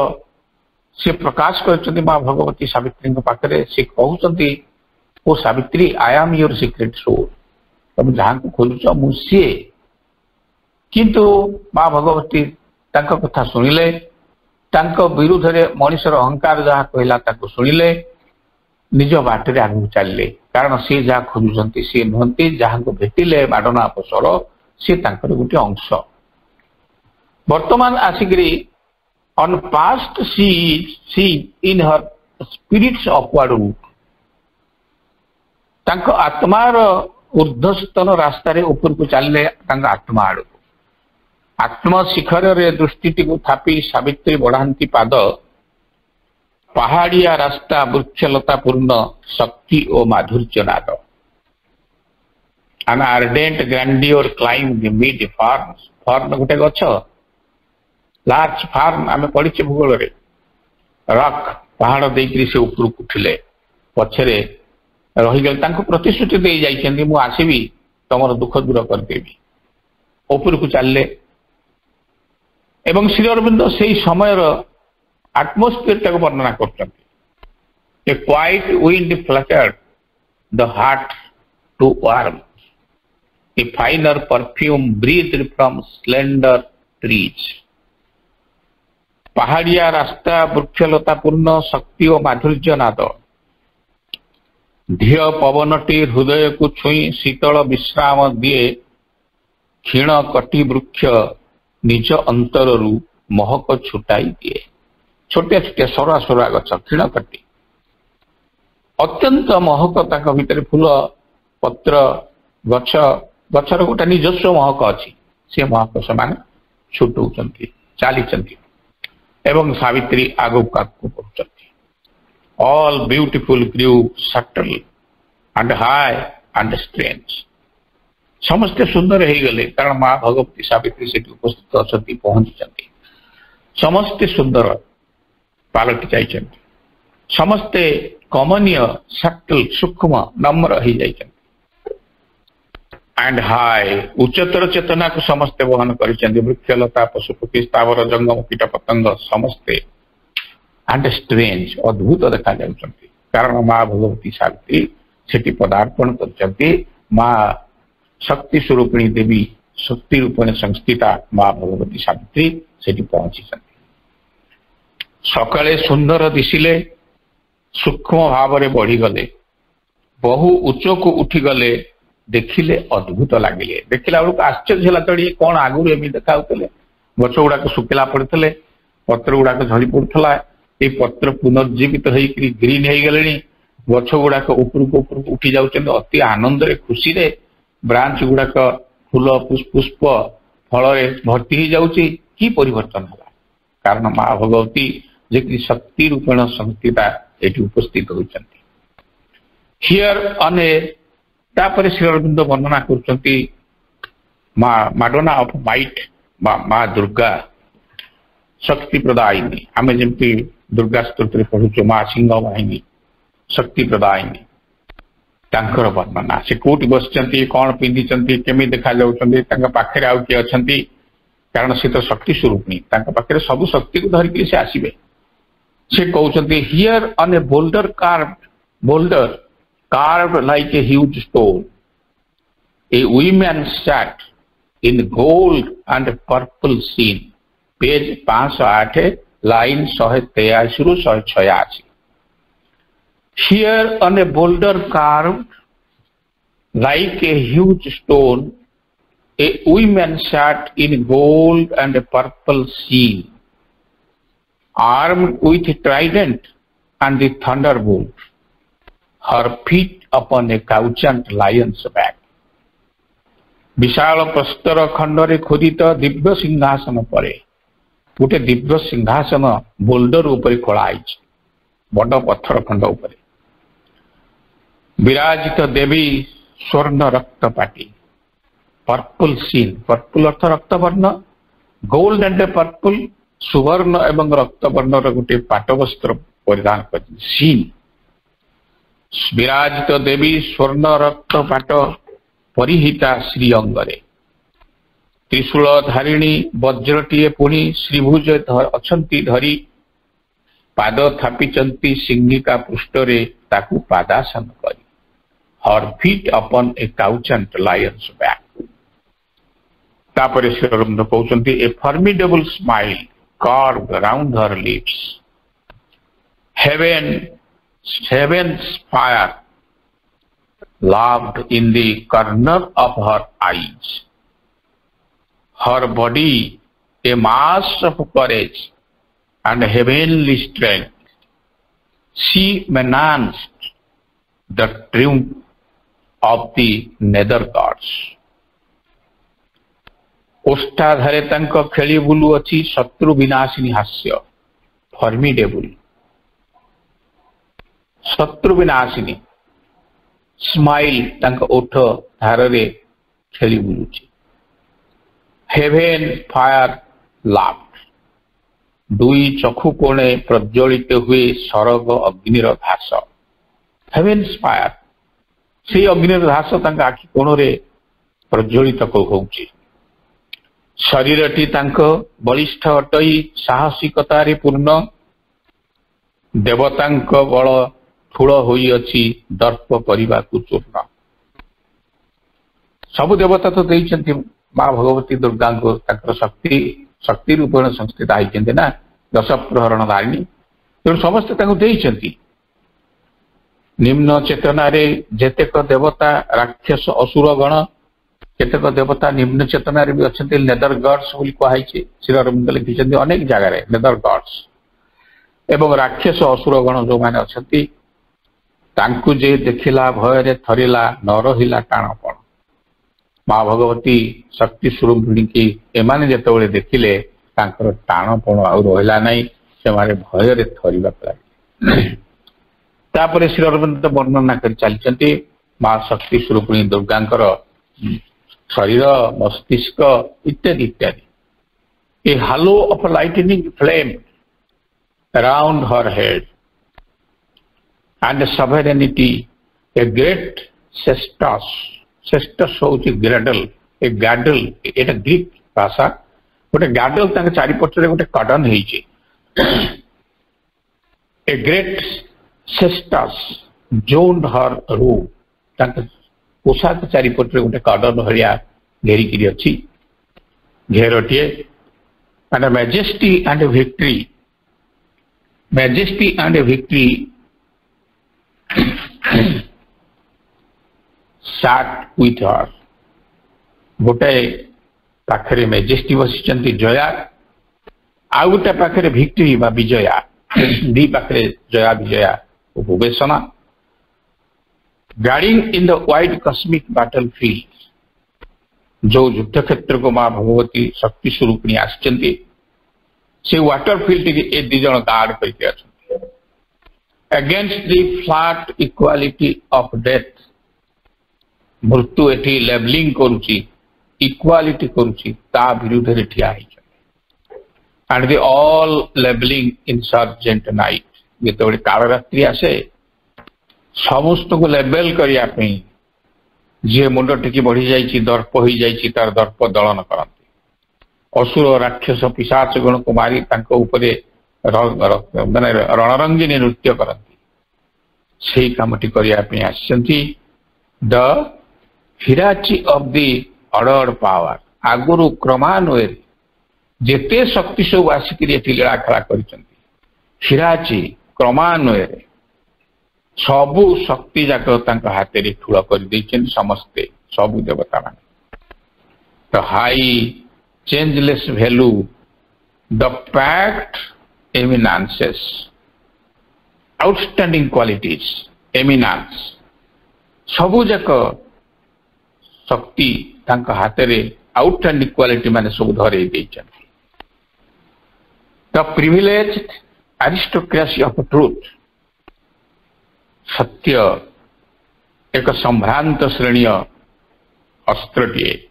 से प्रकाश कर माँ भगवती सावित्री पाखे से कहते ओ Savitri I am your secret soul तुम जहाँ को खोजुच मुझे किंतु माँ भगवती तांका कथा शुणिले विरुद्ध में मनीषर अहंकार जहाँ कहला शुणिले निज बाटे आगे चलिए कारण सी जहाँ खोजुंट सी नुहति जहाँ को भेटिले माडनाथ सर सी गोटे अंश। वर्तमान आसिक on past she in her spirits upward route तांको आत्मार ऊर्ध्वस्तन रास्तार ऊपर को चलने आत्मा आड़ आत्म शिखर रे दृष्टि को थापी सावित्री बढ़ाती पाद पहाड़िया रास्ता वृक्षलता पूर्ण शक्ति और माधुर्य नाद an ardent grandeur climbed mid farms form गोटे गछ लार्ज फार्म आम पढ़ी भूगोल रक पहाड़ देकर से ऊपर उठिले पछरे रहीगले प्रतिश्रुति दे जाइछन्ती मु आसबी तुम दुख दूर करदेवी ऊपर को चलले एवं श्री अरविंद से समय आटमोस्फियर वर्णना कर quiet wind fluttered the heart to warm a finer perfume breathed from slender trees पहाड़िया रास्ता वृक्षलता पूर्ण शक्ति और माधुर्य नाद धिय पवनटी हृदय को छुई शीतल विश्राम दिए क्षीण कटी वृक्ष निज अंतर महक छुटाई दिए छोटे छोटे सरा सरा गछ क्षीण कटी अत्यंत महक भीतर फूल पत्र गछ गछर गोटे निजस्व महक अच्छी से महक से छुटाउछन्ति चली एवं सावित्री आगो पड़ती ऑल ब्यूटीफुल ग्रू सटल एंड हाई एंड स्ट्रेंज समस्ते सुंदर हो गले कारण माँ भगवती सावित्री से उपस्थित अच्छा पहुंची समस्ते सुंदर पालटि जाइछन्ति समस्ते कमनीय सटल सूक्ष्म नम्र हो जाइछन्ति एंड हाई उच्चतर चेतना को समस्ते वहन कर वृक्षलता पशुपक्षी स्थावर जंगम कीट पतंग समस्ते एंड स्ट्रेंज अद्भुत देखा जाउछंती कारण माँ भगवती सावित्री सेठी पदार्पण करछंती माँ शक्ति स्वरूपिणी देवी शक्ति रूपेण संस्थिता माँ भगवती सावित्री सेठी पहुंची सकाळे सुंदर दिशिले सूक्ष्म भाव में बढ़ीगले बहु उच्च को उठीगले देखिले अद्भुत लगिले देखला बेलू आश्चर्य लगे कौन आगुरी एमि देखा गछ गुड़ाक सुखिला पड़ते पत्र गुड़ाक झड़ी पड़ता ये पत्र पुनर्जीवित होकर ग्रीन हो गले गछ गुड़ाक उपरक उठी जाऊँ अति आनंद खुशी रे ब्रांच गुड़ाक फूल पुष्प फल भर्ती हो जाऊँगी कि परिवर्तन है कारण माँ भगवती जे शक्ति रूपेण संस्थिता ये उपस्थित होती हियर अने तापर श्री अरविंद वर्णना करछंती माडोना ऑफ माइट माँ दुर्गा शक्ति प्रदायिनी आमे जेमती दुर्गा स्तोत्र पढ़ुचो माँ सिंह वाहिनी शक्ति प्रदायिनी तांकर वर्णना से कोटी बसचंती कौन पिंधिचंती केमी देखा जाउछंती तांका पाखरे आउ के अछंती कारण से तो शक्ति स्वरूपनी तांका पाखरे सब शक्ति को धरिक से आसीबे से कहउछंती here on a boulder carved like a huge stone a woman sat in gold and purple scene page 508 line 183 रु 186 here on a boulder carved like a huge stone a woman sat in gold and purple scene armed with a trident and the thunderbolt her feet upon a couchant lion's back विशाल प्रस्तर खंडरे खोदित दिव्य सिंहासन परे गोटे दिव्य सिंहासन boulder ऊपर खोलाई बड़ पत्थर खंड ऊपर विराजित देवी स्वर्ण रक्त पाटी पर्पल सीन पर्पल अर्थ रक्तवर्ण गोल्ड एंड पर्पल सुवर्ण एवं रक्तवर्ण गोटे पाट वस्त्र परिधान कर सीन विराजित देवी स्वर्ण रक्त पाट परिहिता श्री अंगरे त्रिशूल धारिणी वज्रटीए पुणी श्रीभुज अछंती धरी पाद थापिचंती सिंहिका पृष्ठरे ताकू पादासन करी her feet upon a couchant lion's back तापरे श्री अरविंद कहउछंती a formidable smile carved around her lips heaven's fire laughed in the corner of her eyes. Her body a mass of courage and heavenly strength. She menaced the triumph of the nether gods. ओष्ठाधारे तांको खेली blue अछि शत्रु विनाशिनी हास्य formidable शत्रु विनाशिनी smile तांको ओठ धारे खेली बुलुची हेवेन फायर लाफ्ट दुई चक्षु कोणे प्रज्वलित हुए सरग अग्निर धास हेवेन फायर से अग्निर धास तांका आखि कोणरे प्रज्वलित होउची शरीरटी तांको बलिष्ठ अटई साहसिकतारे पूर्ण देवतांको बल ठूल होई अछि दर्प करिबा को चूर्ण सब देवता तो देइछन्ति माँ भगवती दुर्गा को ताकर शक्ति रूपेण संस्थित आइछन्ति ना दश प्रहरण धारिणी तेणु समस्त ताको देइछन्ति निम्न चेतना रे जेतेक देवता राक्षस असुर गण केतेक देवता निम्न चेतना रे भी अछन्ति नेदर गॉड्स बोली कहैछि श्री अरविंद लिखिछन्ति अनेक जगह रे नेदर गॉड्स एवं राक्षस असुर गण जो माने अछन्ति तांकु जे देखिला भय रे थरिला न रहिला टाणपण माँ भगवती शक्ति स्वरूपिणी की एमाने जेतेबेले देखिले तांकर टाणपण आउ रहिला नाही से मारे भय रे थरिबा लागले तापरे श्री अरविंद वर्णना कर चलचंती माँ शक्ति स्वरूपिणी दुर्गांकर शरीर मस्तिष्क इत्यादि इत्यादि a halo of lightning flame around her head and sovereignty a great cestus cestus होची ग्रैडल ए गैडल एटा ग्रीक भाषा गोटे गैडल तांके चारिपटरे गोटे कटन हेची ए ग्रेट सेस्टस जोन्ड हर रू तांके पोशाक चारिपटरे गोटे कटन हरिया घेरी किरी अछि घेरटिए and majesty and victory sat with her गोटे पाखरे मेजेस्टी बसिचंती जया आ गोटे पाखरे विक्ट्री बा विजया दी पाखरे जया विजया उपवेशना guarding in the wide cosmic battlefield जो युद्ध क्षेत्र को मां भगवती शक्ति स्वरूपिणी आसचंती से वाटर फील्ड के ए दी जण गार्ड करके आछंती against the flat equality of death मृत्यु एठी लेबलिंग करूची इक्वालिटी करूची ता विरुद्ध रे ठिया है and the all labelling insurgent night जेतबे काल रात्रि आसे समस्त को लेबल करिया पे जे मुंड टिकी बढ़ी जाइछि दर्प होई जाइछि तार दर्प दलन करंती असुर राक्षस पिशाच गण को मारी तांको उपरे माने रणरंगिनी नृत्य करंती सेही कामटी करिया पे आछंती the hierarchy of the ordered power आगुरु क्रमान्वये जेते शक्ति सब आसिकरी एठी लीला खेला करिसंती हिराची क्रमान्वये सबु शक्ति जाक तांका हाथे रे ठुळ कर दैछन समस्ते सबु देवता माने the high changeless value the packed eminences outstanding qualities eminence सबु जाक शक्ति तांका हाथे रे आउटस्टैंडिंग क्वालिटी माने सब धरे दैछन the privileged aristocracy of truth सत्य एक संभ्रांत श्रेणी अस्त्रटीए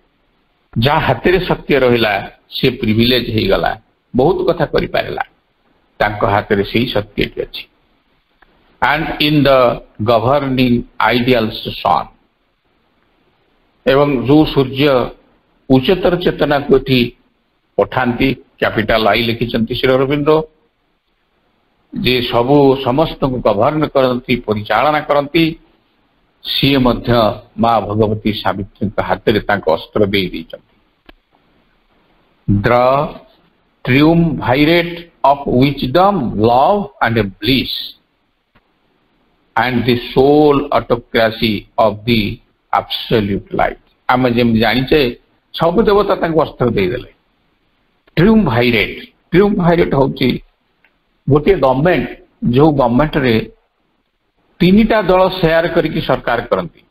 जहाँ हाथ में सत्य रहा से प्रिविलेज हो गला बहुत कथा करि पारला तांको हाथ में सही सत्य अच्छी and in the governing ideals sun एवं जो सूर्य उच्चतर चेतना को पठाती कैपिटल आई लिखिं श्री अरविंद जे सबु समस्त को गवर्न करती परिचालना करती सी मध्य मां भगवती सावित्री हाथ में अस्त्र दे the triumvirate of wisdom love and bliss and the sole autocracy of the absolute light आम जमी जानिचे सब देवता अस्त्र देदेले ट्रियुम्भाइरेट होची गोटे गवर्नमेंट जो गवर्नमेंट रे तीनटा दल शेयर करके सरकार करती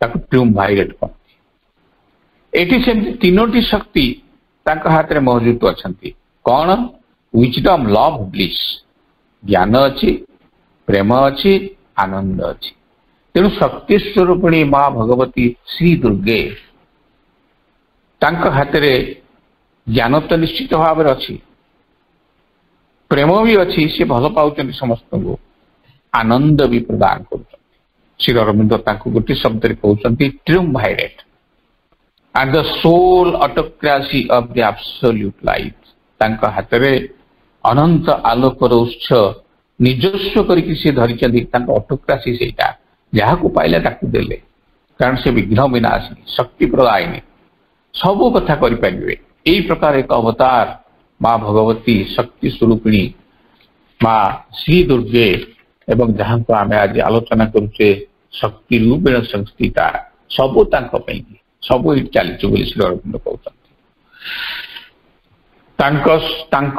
ट्रियुम्भाइरेट करती एटी से तीनोटी शक्ति तांका हाथ में मौजूद अच्छी कौन विजडम लव ब्लिस ज्ञान अच्छी प्रेम अच्छी आनंद अच्छी तेणु शक्ति स्वरूपिणी मां भगवती श्री दुर्गे तांका हाथ में ज्ञान तो निश्चित भाव में अच्छी प्रेम भी अच्छी सी भल पाँच समस्त को आनंद भी प्रदान कर श्री अरविंद गोटे शब्द कहते triumvirate and the sole autocracy of the absolute light तांका हाथ में अनंत आलोकर उत्स निजस्व करके धरी ऑटोक्रेसी से जहाँ को पाइले देले कारण से विघ्न विनाशिनी शक्ति प्रदायिनी सबू कथा करें यही प्रकार एक अवतार मां भगवती शक्ति स्वरूपिणी मां श्री दुर्गे एवं जहां को आम आज आलोचना करुचे शक्ति रूपेण संस्थिता सबू सबू चली श्री अरविंद कहते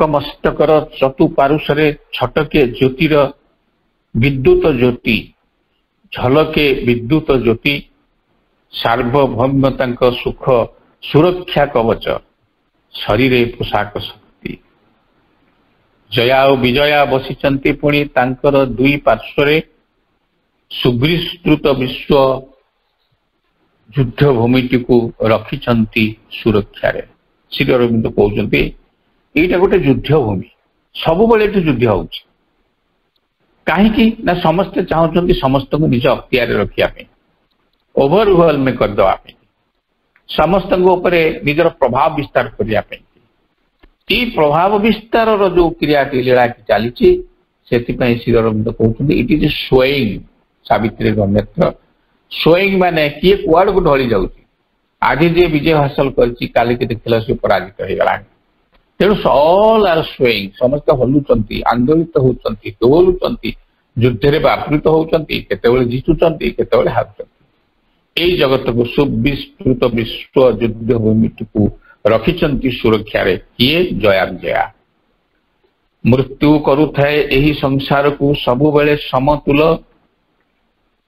मस्तकर चतुपार्श्वे छटके ज्योतिर विद्युत ज्योति झलके विद्युत ज्योति सार्वभौम सुख सुरक्षा कवच शरीर पोशाक शक्ति जया और विजया बसिचंती पुणी तांकर दुई पार्श्वरे सुविस्तृत विश्व युद्ध भूमिटी को रखिछंती सुरक्षा रे श्री अरविंद कहते यहीटा गोटे युद्ध भूमि सब बेले युद्ध होउछि कहीं समस्ते चाहते समस्त को निज अख्तियार रखिया ओभरवेलम करदेवा समस्त निजर प्रभाव विस्तार करने प्रभाव विस्तार जो क्रियाटी लीला चली श्री अरविंद कहते इट इज शोइंग सावित्री नेत्र शोइंग माने किए कुआड़ को ढली जाऊँ आज जे विजय हासिल कर देखला से पराजित हो गला तेणु ऑल आर शोइंग समस्त हलुंट आंदोलित होती डोलुंट युद्ध में व्यापृत होती जितुंट केतबले हारुंट यही जगत को सुविस्तृत विश्व युद्ध भूमि को रखिंट सुरक्षा रे किए जया मृत्यु करुथाए एही संसार को सबुबले समतुल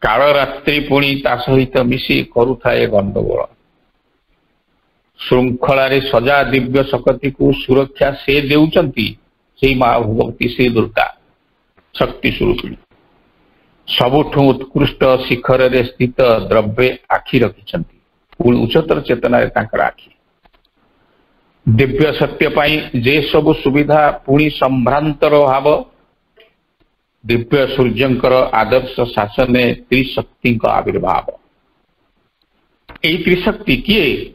काल रात्रि पुणी ता सहित मिसी करुथाए गंडगोल श्रृंखला सजा दिव्य शक्ति को सुरक्षा से देउचंती से माँ भगवती से दुर्गा शक्ति स्वरूपिणी सबुठु उत्कृष्ट शिखर रे स्थित द्रव्य आखि रखिंट उच्चतर चेतना आखि दिव्य सत्य पाई जे सब सुविधा पुणी संभ्रांतर भाव दिव्य सूर्यंकर आदर्श शासन त्रिशक्ति आविर्भाव यही त्रिशक्ति किए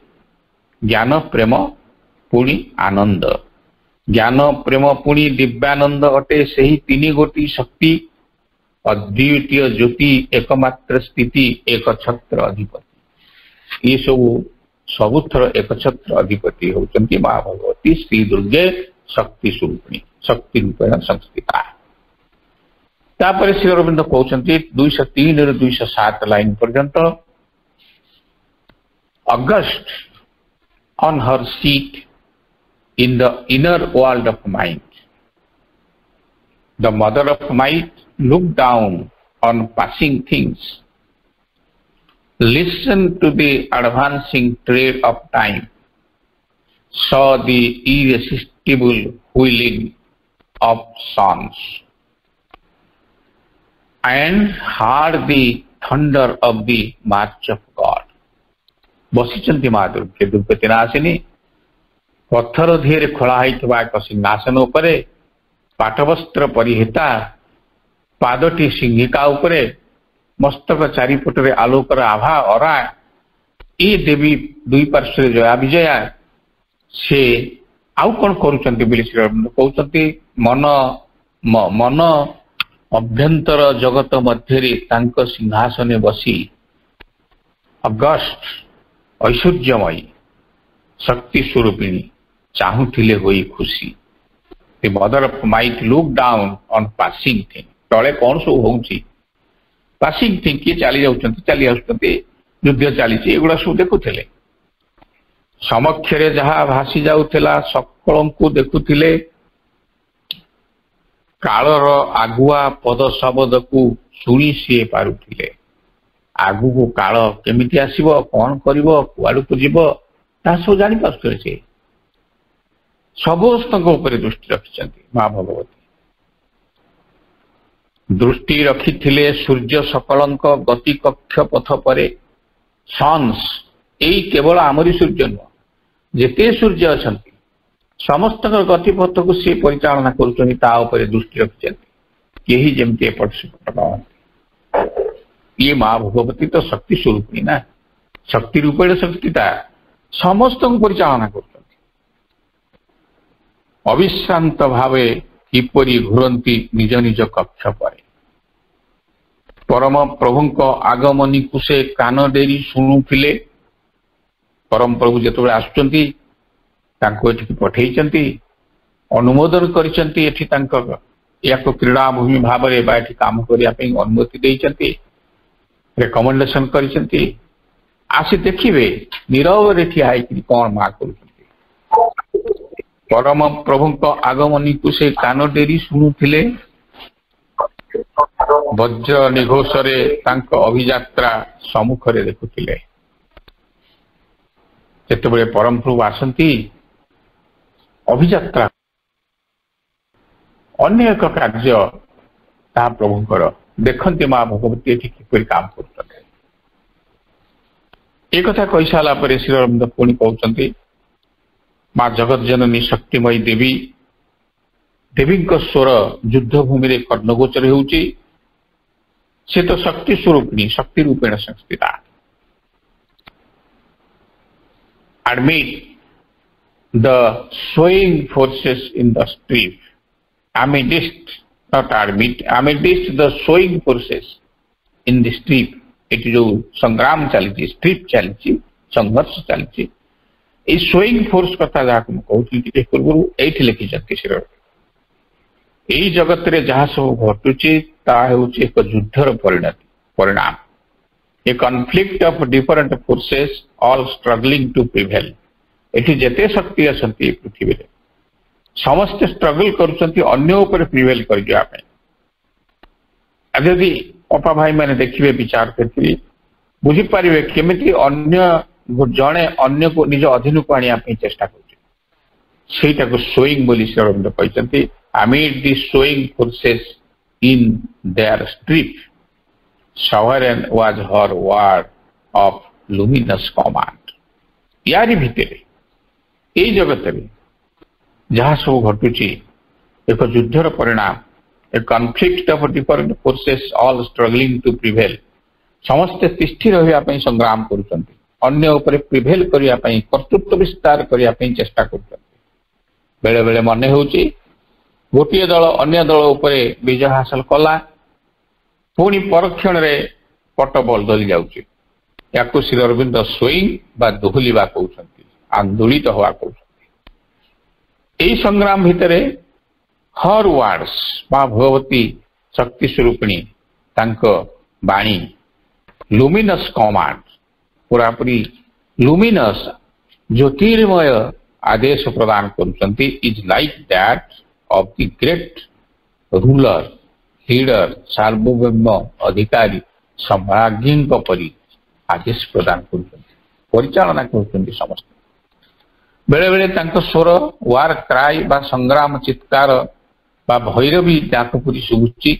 ज्ञान प्रेम पुणी आनंद ज्ञान प्रेम पुणी दिव्यानंद अटे से ही तीन गोटी शक्ति अद्वितीय ज्योति एकमात्र स्थिति एक छत्र अधिपति ये सबुथर एक छत्र अधिपति होती माँ भगवती श्री दुर्गे शक्ति स्वरूपिणी शक्ति रूपेण संस्थिता तापर श्री अरविंद कहते 203 ରୁ 207 लाइन पर्यंत August on her seat in the inner world of mind the mother of might looked down on passing things listened to the advancing tread of time saw the irresistible wheeling of suns and heard the thunder of the march of God बसी माँ दुर्गे दुर्गति नाशिनी पत्थर धीरे खोला एक सिंहासन उपरे पाटवस्त्र परिहिता पादटी सिंहिका उपरे मस्तक चारिपटे आलोकर आभा अरा ये देवी दुई पार्श्व जया विजया से आउ कौन कहते मन मन अभ्यंतर जगत मध्य सिंहासन बसी अगस्ट ऐश्वर्यमयी शक्ति स्वरूपिणी चाहूले हुई खुशी the mother of might look down on passing thing तले कौन सब हो passing thing किए चली युद्ध चली एगुड़ा सब देखुले समक्षरे जहाँ भासी जाऊला सकल को देखुले कालर आगुआ पद शब्द को शुणी सी पारुले आगु को काल केमिति आसीबो कौन करिवो कुआडु को जीवो ता सब जानि पाछे से समस्त ऊपर दृष्टि रखिछंती मां भगवती दृष्टि रखिथिले सूर्य सकलंक गति कक्ष पथ परे सन्स एई केवल आमरी सूर्य न जेते सूर्य अछंती समस्त गति पथ को से परिचालना करूछनी ता ऊपर दृष्टि रखिछंती यही जेमते एपट सेपट ये माँ भगवती तो शक्ति स्वरूपिणी ना शक्ति रूपेण शक्तिता समस्त परिचालना कर अविश्रांत भावे किपरि घुरंती निज निज कक्ष पर परम प्रभु आगमनी को से कान डेरी शुणुले परम प्रभु जो आसुचंती पठेइचंती अनुमोदन करिसंती क्रीड़ा भूमि भाव में काम करने अनुमति देइचंती रेकमेंडेशन करिसंती आसी देखिए नीरव रे ठिया कौन माँ कर परम प्रभु आगमनी को से कान डेरी शुणुले वज्र निघोषरे अभियात्रा सम्मुखें देखुले जिते परम प्रभु आसती अभियात्रा अन्य एक कार्य प्रभुंर देखते माँ भगवती ये किपर काम कर कही सारापर श्री अरविंद पुणी कहते माँ जगत जननी शक्तिमयी देवी देवी स्वर युद्ध भूमि में कर्णगोचर होती से तो शक्ति स्वरूपिणी शक्ति रूपेण संस्थिता admit the swaying forces in the strip. Amidst, not admit, amidst the swaying forces in the strip. ଏଠି ଯୋଉ ସଂଗ୍ରାମ ଚାଲିଛି, ଷ୍ଟ୍ରିପ୍ ଚାଲିଛି, ସଂଘର୍ଷ ଚାଲିଛି, ଏଇ ସ୍ୱଇଂ ଫୋର୍ସ କଥା ଯାହାକୁ ମୁଁ କହୁଥିଲି ଟିକେ ପୂର୍ବରୁ ଏଇଠି ଲେଖିଛନ୍ତି ଶ୍ରୀ ଅରବିନ୍ଦ। ଏଇ ଜଗତରେ ଯାହା ସବୁ ଘଟୁଛି ତାହା ହେଉଛି ଏକ ଯୁଦ୍ଧର ପରିଣାମ। A conflict of different forces all struggling to prevail. ଏଠି ଯେତେ ଶକ୍ତି ଅଛନ୍ତି ପୃଥିବୀରେ ସମସ୍ତେ ଷ୍ଟ୍ରଗଲ କରୁଛନ୍ତି ଅନ୍ୟ ଉପରେ ପ୍ରିଭେଲ କରିଯିବା ପାଇଁ। ଯଦି ଅପା ଭାଇ ମାନେ ଦେଖିବେ, ବିଚାର କରିବେ, ବୁଝିପାରିବେ କେମିତି ଅନ୍ୟ ଜଣେ ଅନ୍ୟକୁ ନିଜ ଅଧୀନକୁ ଆଣିବା ପାଇଁ ଚେଷ୍ଟା କରୁଛି। ସେଇଟାକୁ ସ୍ୱଇଂ ବୋଲି ଶ୍ରୀ ଅରବିନ୍ଦ କହିଛନ୍ତି। amid the swaying forces in their strip, sovereign was her word of luminous command। यारी ଭିତରେ ଏଇ ଜଗତରେ ଯାହା ସବୁ ଘଟୁଛି ଏକ ଯୁଦ୍ଧର ପରିଣାମ, a conflict of different forces all struggling to prevail। ସମସ୍ତେ ତିଷ୍ଠି ରହିବା ପାଇଁ ସଂଗ୍ରାମ କରୁଛନ୍ତି, ଅନ୍ୟ ଉପରେ ପ୍ରିଭେଲ କରିବା ପାଇଁ, କର୍ତ୍ତୃତ୍ୱ ବିସ୍ତାର କରିବା ପାଇଁ ଚେଷ୍ଟା କରୁଛନ୍ତି। ବେଳେ ବେଳେ ମନେ ହେଉଛି ଗୋଟିଏ ଦଳ ଅନ୍ୟ ଦଳ ଉପରେ ବିଜୟ ହାସଲ କଲା, ପୁଣି ପରକ୍ଷଣରେ ପଟ ବଦଳି ଯାଉଛି। ୟାକୁ ଶ୍ରୀ ଅରବିନ୍ଦ ସ୍ୱଇଂ ବା ଦୋହଲିବା କହୁଛନ୍ତି, ଆନ୍ଦୋଳିତ ହେବା କହୁଛନ୍ତି। ଏହି ସଂଗ୍ରାମ ଭିତରେ ହର ୱାର୍ଡସ୍ ବା ଭଗବତୀ ଶକ୍ତି ସ୍ୱରୂପିଣୀ ତାଙ୍କ ବାଣୀ, ଲୁମିନସ୍ କମାଣ୍ଡ, ପୁରାପୁରି ଲୁମିନସ୍ ଜ୍ୟୋତିର୍ମୟ ଆଦେଶ ପ୍ରଦାନ କରୁଛନ୍ତି। Is like that of the great ruler, leader, ସାର୍ବଭୌମ ଅଧିକାରୀ ସମ୍ରାଜ୍ଞୀଙ୍କ ପରି ଆଦେଶ ପ୍ରଦାନ କରୁଛନ୍ତି, ପରିଚାଳନା କରୁଛନ୍ତି ସମସ୍ତେ। ବେଳେବେଳେ ତାଙ୍କ ସ୍ୱର ୱାର କ୍ରାଇ ବା ସଂଗ୍ରାମ ଚିତ୍କାର ବା ଭୈରବୀ ଡାକ ପରି ଶୁଭୁଛି।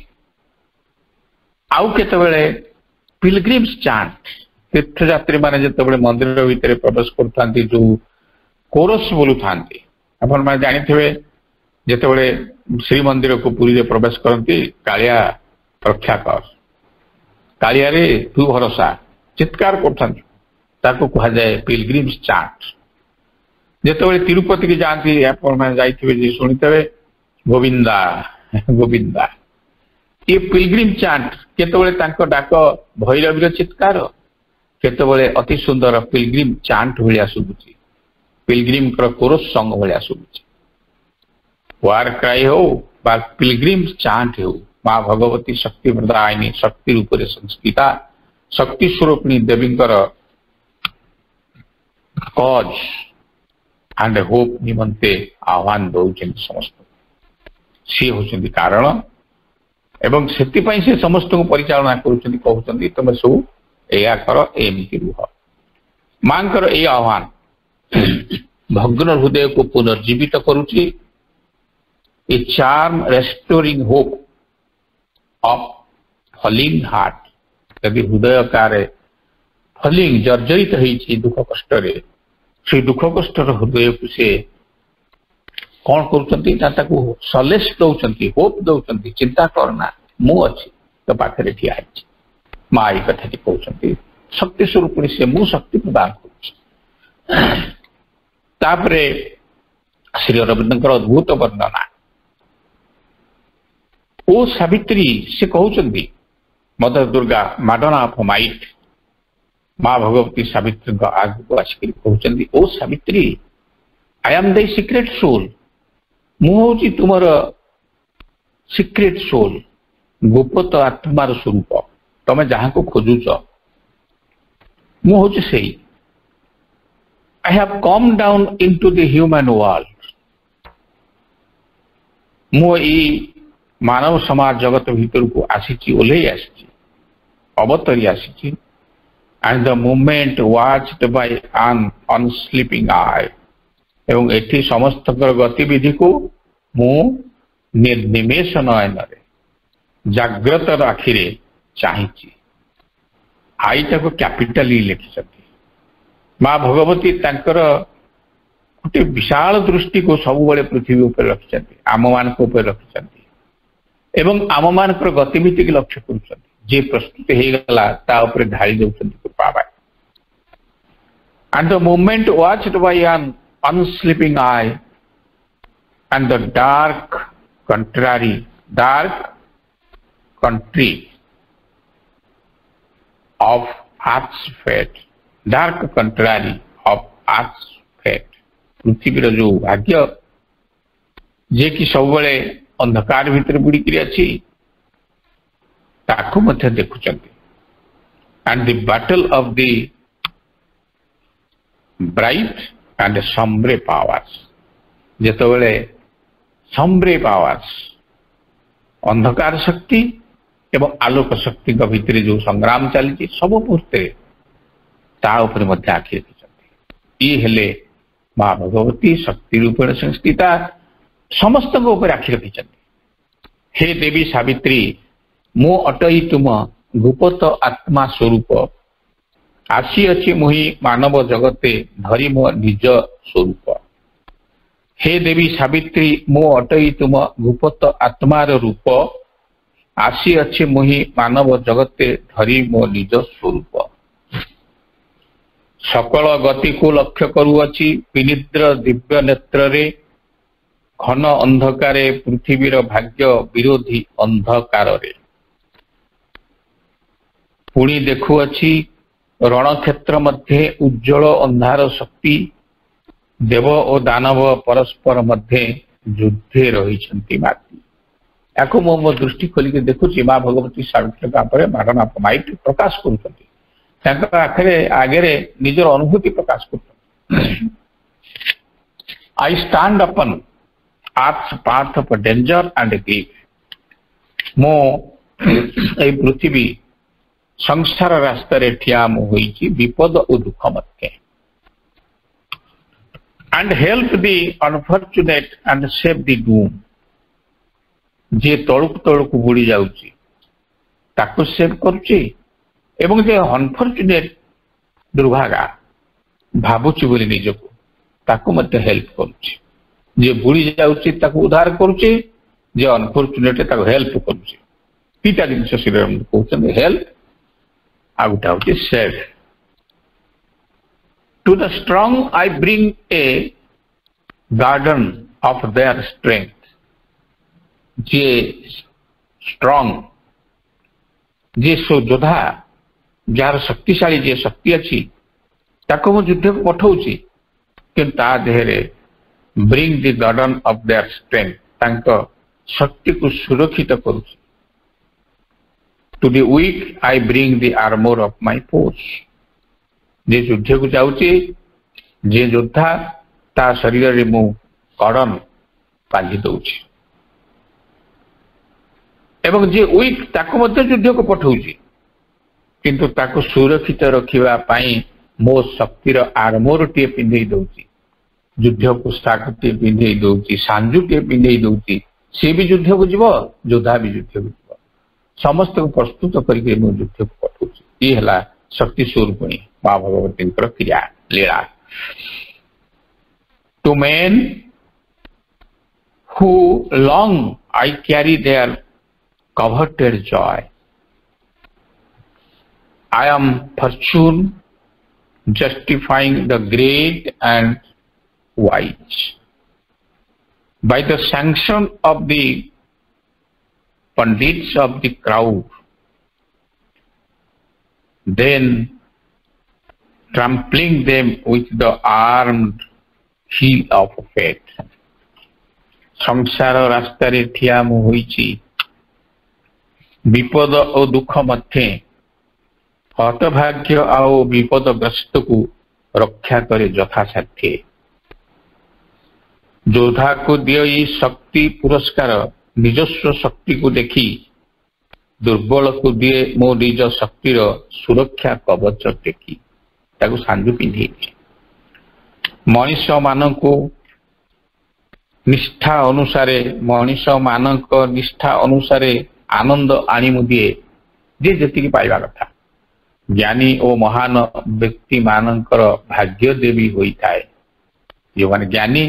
ଆଉ କେତେବେଳେ ପିଲଗ୍ରିମ୍ସ ଚାଣ୍ଟ, ତୀର୍ଥଯାତ୍ରୀମାନେ ଯେତେବେଳେ ମନ୍ଦିର ଭିତରେ ପ୍ରବେଶ କରୁଥାନ୍ତି ଯୋଉ କୋରସ୍ ବୋଲୁଥାନ୍ତି, ଆପଣମାନେ ଜାଣିଥିବେ ଯେତେବେଳେ ଶ୍ରୀମନ୍ଦିରକୁ ପୁରୀରେ ପ୍ରବେଶ କରନ୍ତି, କାଳିଆ ରକ୍ଷା କର, କାଳିଆରେ ତୁ ଭରସା ଚିତ୍କାର କରୁଥାନ୍ତି, ତାକୁ କୁହାଯାଏ ପିଲଗ୍ରିମ୍ସ ଚାଣ୍ଟ। ଯେତେବେଳେ ତିରୁପତିକି ଯାଆନ୍ତି, ଆପଣମାନେ ଯାଇଥିବେ ଯେ ଶୁଣିଥିବେ ଗୋବିନ୍ଦା ଗୋବିନ୍ଦା, ଏ ପିଲଗ୍ରିମ ଚାଣ୍ଟ କେତେବେଳେ ତାଙ୍କ ଡାକ ଭୈରବୀର ଚିତ୍କାର, କେତେବେଳେ ଅତି ସୁନ୍ଦର ପିଲଗ୍ରିମ ଚାଣ୍ଟ ଭଳିଆ ଶୁଭୁଛି, ପିଲଗ୍ରିମଙ୍କର କୋରସ୍ ସଙ୍ଗ ଭଳିଆ ଶୁଭୁଛି। ୱାର କ୍ରାଇ ହଉ ବା ପିଲଗ୍ରିମ ଚାଣ୍ଟ ହେଉ, ମା ଭଗବତୀ ଶକ୍ତି ପ୍ରଦାୟିନୀ, ଶକ୍ତି ରୂପରେ ସଂସ୍କୃତା ଶକ୍ତି ସ୍ୱରୂପିଣୀ ଦେବୀଙ୍କର କଜ ଆଣ୍ଡ ହୋପ ନିମନ୍ତେ ଆହ୍ୱାନ ଦଉଛନ୍ତି ସମସ୍ତଙ୍କୁ। ସିଏ ହଉଛନ୍ତି କାରଣ ଏବଂ ସେଥିପାଇଁ ସେ ସମସ୍ତଙ୍କୁ ପରିଚାଳନା କରୁଛନ୍ତି, କହୁଛନ୍ତି ତମେ ସବୁ ଏଇଆ କର, ଏମିତି ରୁହ। ମାଙ୍କର ଏଇ ଆହ୍ୱାନ ଭଗ୍ନ ହୃଦୟକୁ ପୁନର୍ଜୀବିତ କରୁଛି। A charm restoring hope of falling heart. ଯଦି ହୃଦୟ କାରେ ଫଲିଂ ଜର୍ଜରିତ ହେଇଛି ଦୁଃଖ କଷ୍ଟରେ, ସେ ଦୁଃଖ କଷ୍ଟର ହୃଦୟକୁ ସେ କଣ କରୁଛନ୍ତି ନା ତାକୁ ସଲେସ ଦଉଛନ୍ତି, ହୋପ ଦଉଛନ୍ତି। ଚିନ୍ତା କରନା, ମୁଁ ଅଛି ତୋ ପାଖରେ ଠିଆ ହେଇଛି। ମା ଏଇ କଥାଟି କହୁଛନ୍ତି, ଶକ୍ତି ସ୍ୱରୂପିଣୀ ସେ, ମୁଁ ଶକ୍ତି ପ୍ରଦାନ କରୁଛି। ତାପରେ ଶ୍ରୀ ଅରବିନ୍ଦଙ୍କର ଅଦ୍ଭୁତ ବର୍ଣ୍ଣନା। ଓ ସାବିତ୍ରୀ, ସେ କହୁଛନ୍ତି ମଦର ଦୁର୍ଗା ମାଡନା ଅଫ ମାଇଟ, ମା ଭଗବତୀ ସାବିତ୍ରୀଙ୍କ ଆଗକୁ ଆସିକରି କହୁଛନ୍ତି, O Savitri, I am the secret soul. ମୁଁ ହଉଛି ତୁମର ସିକ୍ରେଟ ସୋଲ, ଗୋପତ ଆତ୍ମାର ସ୍ୱରୂପ। ତମେ ଯାହାକୁ ଖୋଜୁଛ ମୁଁ ହଉଛି ସେଇ। I have come down into the human world. ମୁଁ ଏଇ ମାନବ ସମାଜ ଜଗତ ଭିତରକୁ ଆସିଛି, ଓହ୍ଲେଇ ଆସିଛି, ଅବତରି ଆସିଛି। and the movement watched by an unsleeping eye। ଏବଂ ଏଠି ସମସ୍ତଙ୍କର ଗତିବିଧିକୁ ମୁଁ ନିର୍ନିମେଷ ନୟନରେ, ଜାଗ୍ରତର ଆଖିରେ ଚାହିଁଛି। ଆଇଟାକୁ କ୍ୟାପିଟାଲି ଲେଖିଛନ୍ତି। ମା ଭଗବତୀ ତାଙ୍କର ଗୋଟେ ବିଶାଳ ଦୃଷ୍ଟିକୁ ସବୁବେଳେ ପୃଥିବୀ ଉପରେ ରଖିଛନ୍ତି, ଆମମାନଙ୍କ ଉପରେ ରଖିଛନ୍ତି ଏବଂ ଆମମାନଙ୍କର ଗତିବିଧିକୁ ଲକ୍ଷ୍ୟ କରୁଛନ୍ତି। ଯେ ପ୍ରସ୍ତୁତ ହେଇଗଲା ତା ଉପରେ ଢାଳି ଦେଉଛନ୍ତି କୃପା। And the movement watched by an unsleeping eye, and the dark country of earth's fate, dark contrary of earth's fate, पृथ्वीर जो भाग्य जे कि सब अंधकार भितर बुड़िकी अच्छी ताकू मध्य देखुचंती. And the battle of the bright and sombre powers, जेतबेले sombre powers अंधकार शक्ति एवं आलोक शक्ति भितर जो संग्राम चली सब मुहूर्ते ता उपरे मध्य आखि रखिछंती. ये हेले मां भगवती शक्ति रूपेण संस्थिता समस्त आखि रखिछंती. हे देवी सावित्री, मो अटई तुम गुप्त आत्मा स्वरूप, आसी अच्छी मुहि मानव जगते धरी मो निज स्वरूप. हे देवी सावित्री, मो अटई तुम गुप्त आत्मार रूप, आसी अच्छी मुहि मानव जगते धरी मो निज स्वरूप. सकल गति को लक्ष्य करुअछि विनिद्र दिव्य नेत्र रे, घन अंधकारे पृथ्वीर भाग्य विरोधी अंधकार रे. पुणी देखुअछि रणक्षेत्र मध्य उज्जवल अंधार शक्ति, देव और दानव परस्पर मध्य युद्धे रही माती. या मो दृष्टि खोलिक देखुची माँ भगवती सावित्री मैडम आप माइट प्रकाश कर आगे निजर अनुभूति प्रकाश कर. आई स्टैंड अपन आर्थ path of danger and grief. मो पृथ्वी संसार रास्ता रे ठिया होई विपद और दुख मध्य. And help the unfortunate and save the doom. जे तलुक तलुक बुड़ी जाउची ताको सेव करुची एवं जे अनफॉर्चुनेट दुर्भागा भाबुची बोली निजको ताको मध्य हेल्प करुची. जे बुड़ी जाउची ताको उद्धार करुची, जे अनफॉर्चुनेट ताको हेल्प करुची. तीटा जिनिस श्रीराम कहउछन, हेल्प आ गोटा होची save. To the strong I bring a garden of their strength. जे स्ट्रॉंग जे सो योद्धा जार शक्तिशाली जे शक्ति अच्छी ताको मो युद्ध को पठाऊची कि ता देहरे bring the garden of their strength, तांको शक्ति को सुरक्षित करूची. To the weak I bring the armour of my force. जे युद्ध को जाऊची जे योद्धा ता शरीर रे मु कड़न बांधी दउची एवं जे वीक ताको मध्य युद्ध को पठाऊची किंतु ताको सुरक्षित रखिबा पई मो शक्तिर आर्मर टे पिंधे दउची, युद्ध को साकटे पिंधे दउची, सांजू टे पिंधे दउची. से भी युद्ध को जीव, योद्धा भी युद्ध को जीव, समस्त को प्रस्तुत करके मो युद्ध को पठाऊची. ये हला शक्ति स्वरूपिणी मां भगवती क्रिया लीला. To men who long I carry their coveted joy. I am fortune justifying the great and wise. By the sanction of the pandits of the crowd, then trampling them with the armed heel of fate. संसार रास्ता रे ठिया मु होईची विपद और दुख मध्य हतभाग्य और विपदग्रस्त को रक्षा करे यथासाध्य. योद्धा को दिए शक्ति पुरस्कार, निजस्व शक्ति को देखी दुर्बल को दिए मो निज शक्तिर सुरक्षा कवच टेकी ताको सांजू पिंधे. मनीष मानक निष्ठा अनुसारे मनीष मानक निष्ठा अनुसारे आनंद आनी दिए जे जी पाइबा कथा. ज्ञानी और महान व्यक्ति मानकर भाग्य देवी होता है. जो माने ज्ञानी,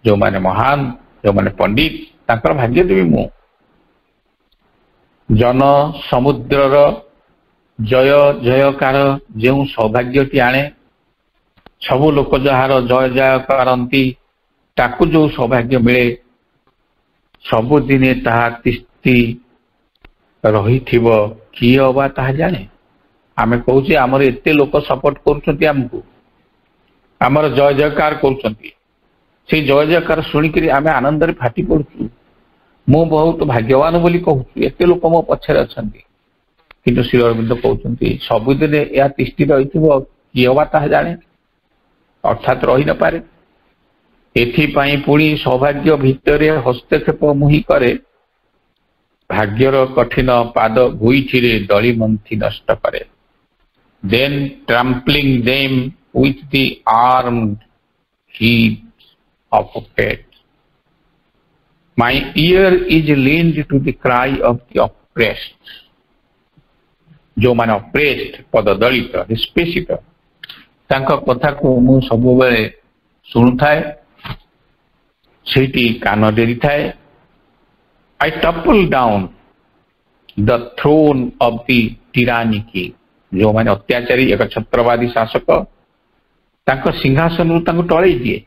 जो माने महान, जो माने पंडित तांकर भाग्य देवी मु. जन समुद्रर जय जयकार जो सौभाग्यटी आने ସବୁ ଲୋକ ଯାହାର ଜୟ ଜୟ କରନ୍ତି ତାକୁ ଯୋଉ ସୌଭାଗ୍ୟ ମିଳେ ସବୁଦିନେ ତାହା ତିଷ୍ଠି ରହିଥିବ କିଏ ଅବା ତାହା ଜାଣେ। ଆମେ କହୁଛେ ଆମର ଏତେ ଲୋକ ସପୋର୍ଟ କରୁଛନ୍ତି ଆମକୁ, ଆମର ଜୟ ଜୟକାର କରୁଛନ୍ତି, ସେଇ ଜୟ ଜୟକାର ଶୁଣିକିରି ଆମେ ଆନନ୍ଦରେ ଫାଟି ପଡୁଛୁ। ମୁଁ ବହୁତ ଭାଗ୍ୟବାନ ବୋଲି କହୁଛୁ, ଏତେ ଲୋକ ମୋ ପଛରେ ଅଛନ୍ତି। କିନ୍ତୁ ଶ୍ରୀ ଅରବିନ୍ଦ କହୁଛନ୍ତି ସବୁଦିନେ ଏହା ତିଷ୍ଠି ରହିଥିବ କିଏ ଅବା ତାହା ଜାଣେ, ଅର୍ଥାତ୍ ରହିନପାରେ। ଏଥିପାଇଁ ପୁଣି ସୌଭାଗ୍ୟ ଭିତରେ ହସ୍ତକ୍ଷେପ ମୁହିଁ କରେ, ଭାଗ୍ୟର କଠିନ ପାଦ ଗୋଇଠିରେ ଦଳି ମନ୍ଥି ନଷ୍ଟ କରେ। Then trampling them with the armed heat of fate, my ear is leaned to the cry of the oppressed. ଯୋଉମାନେ oppressed ପଦ ଦଳିତ ନିଷ୍ପେଷିତ ତାଙ୍କ କଥାକୁ ମୁଁ ସବୁବେଳେ ଶୁଣୁଥାଏ, ସେଇଠି କାନ ଡେରିଥାଏ। I topple down the throne of the tyrannic, ଯୋଉମାନେ ଅତ୍ୟାଚାରୀ ଏକ ଛତ୍ରବାଦୀ ଶାସକ ତାଙ୍କ ସିଂହାସନରୁ ତାଙ୍କୁ ଟଳେଇ ଦିଏ।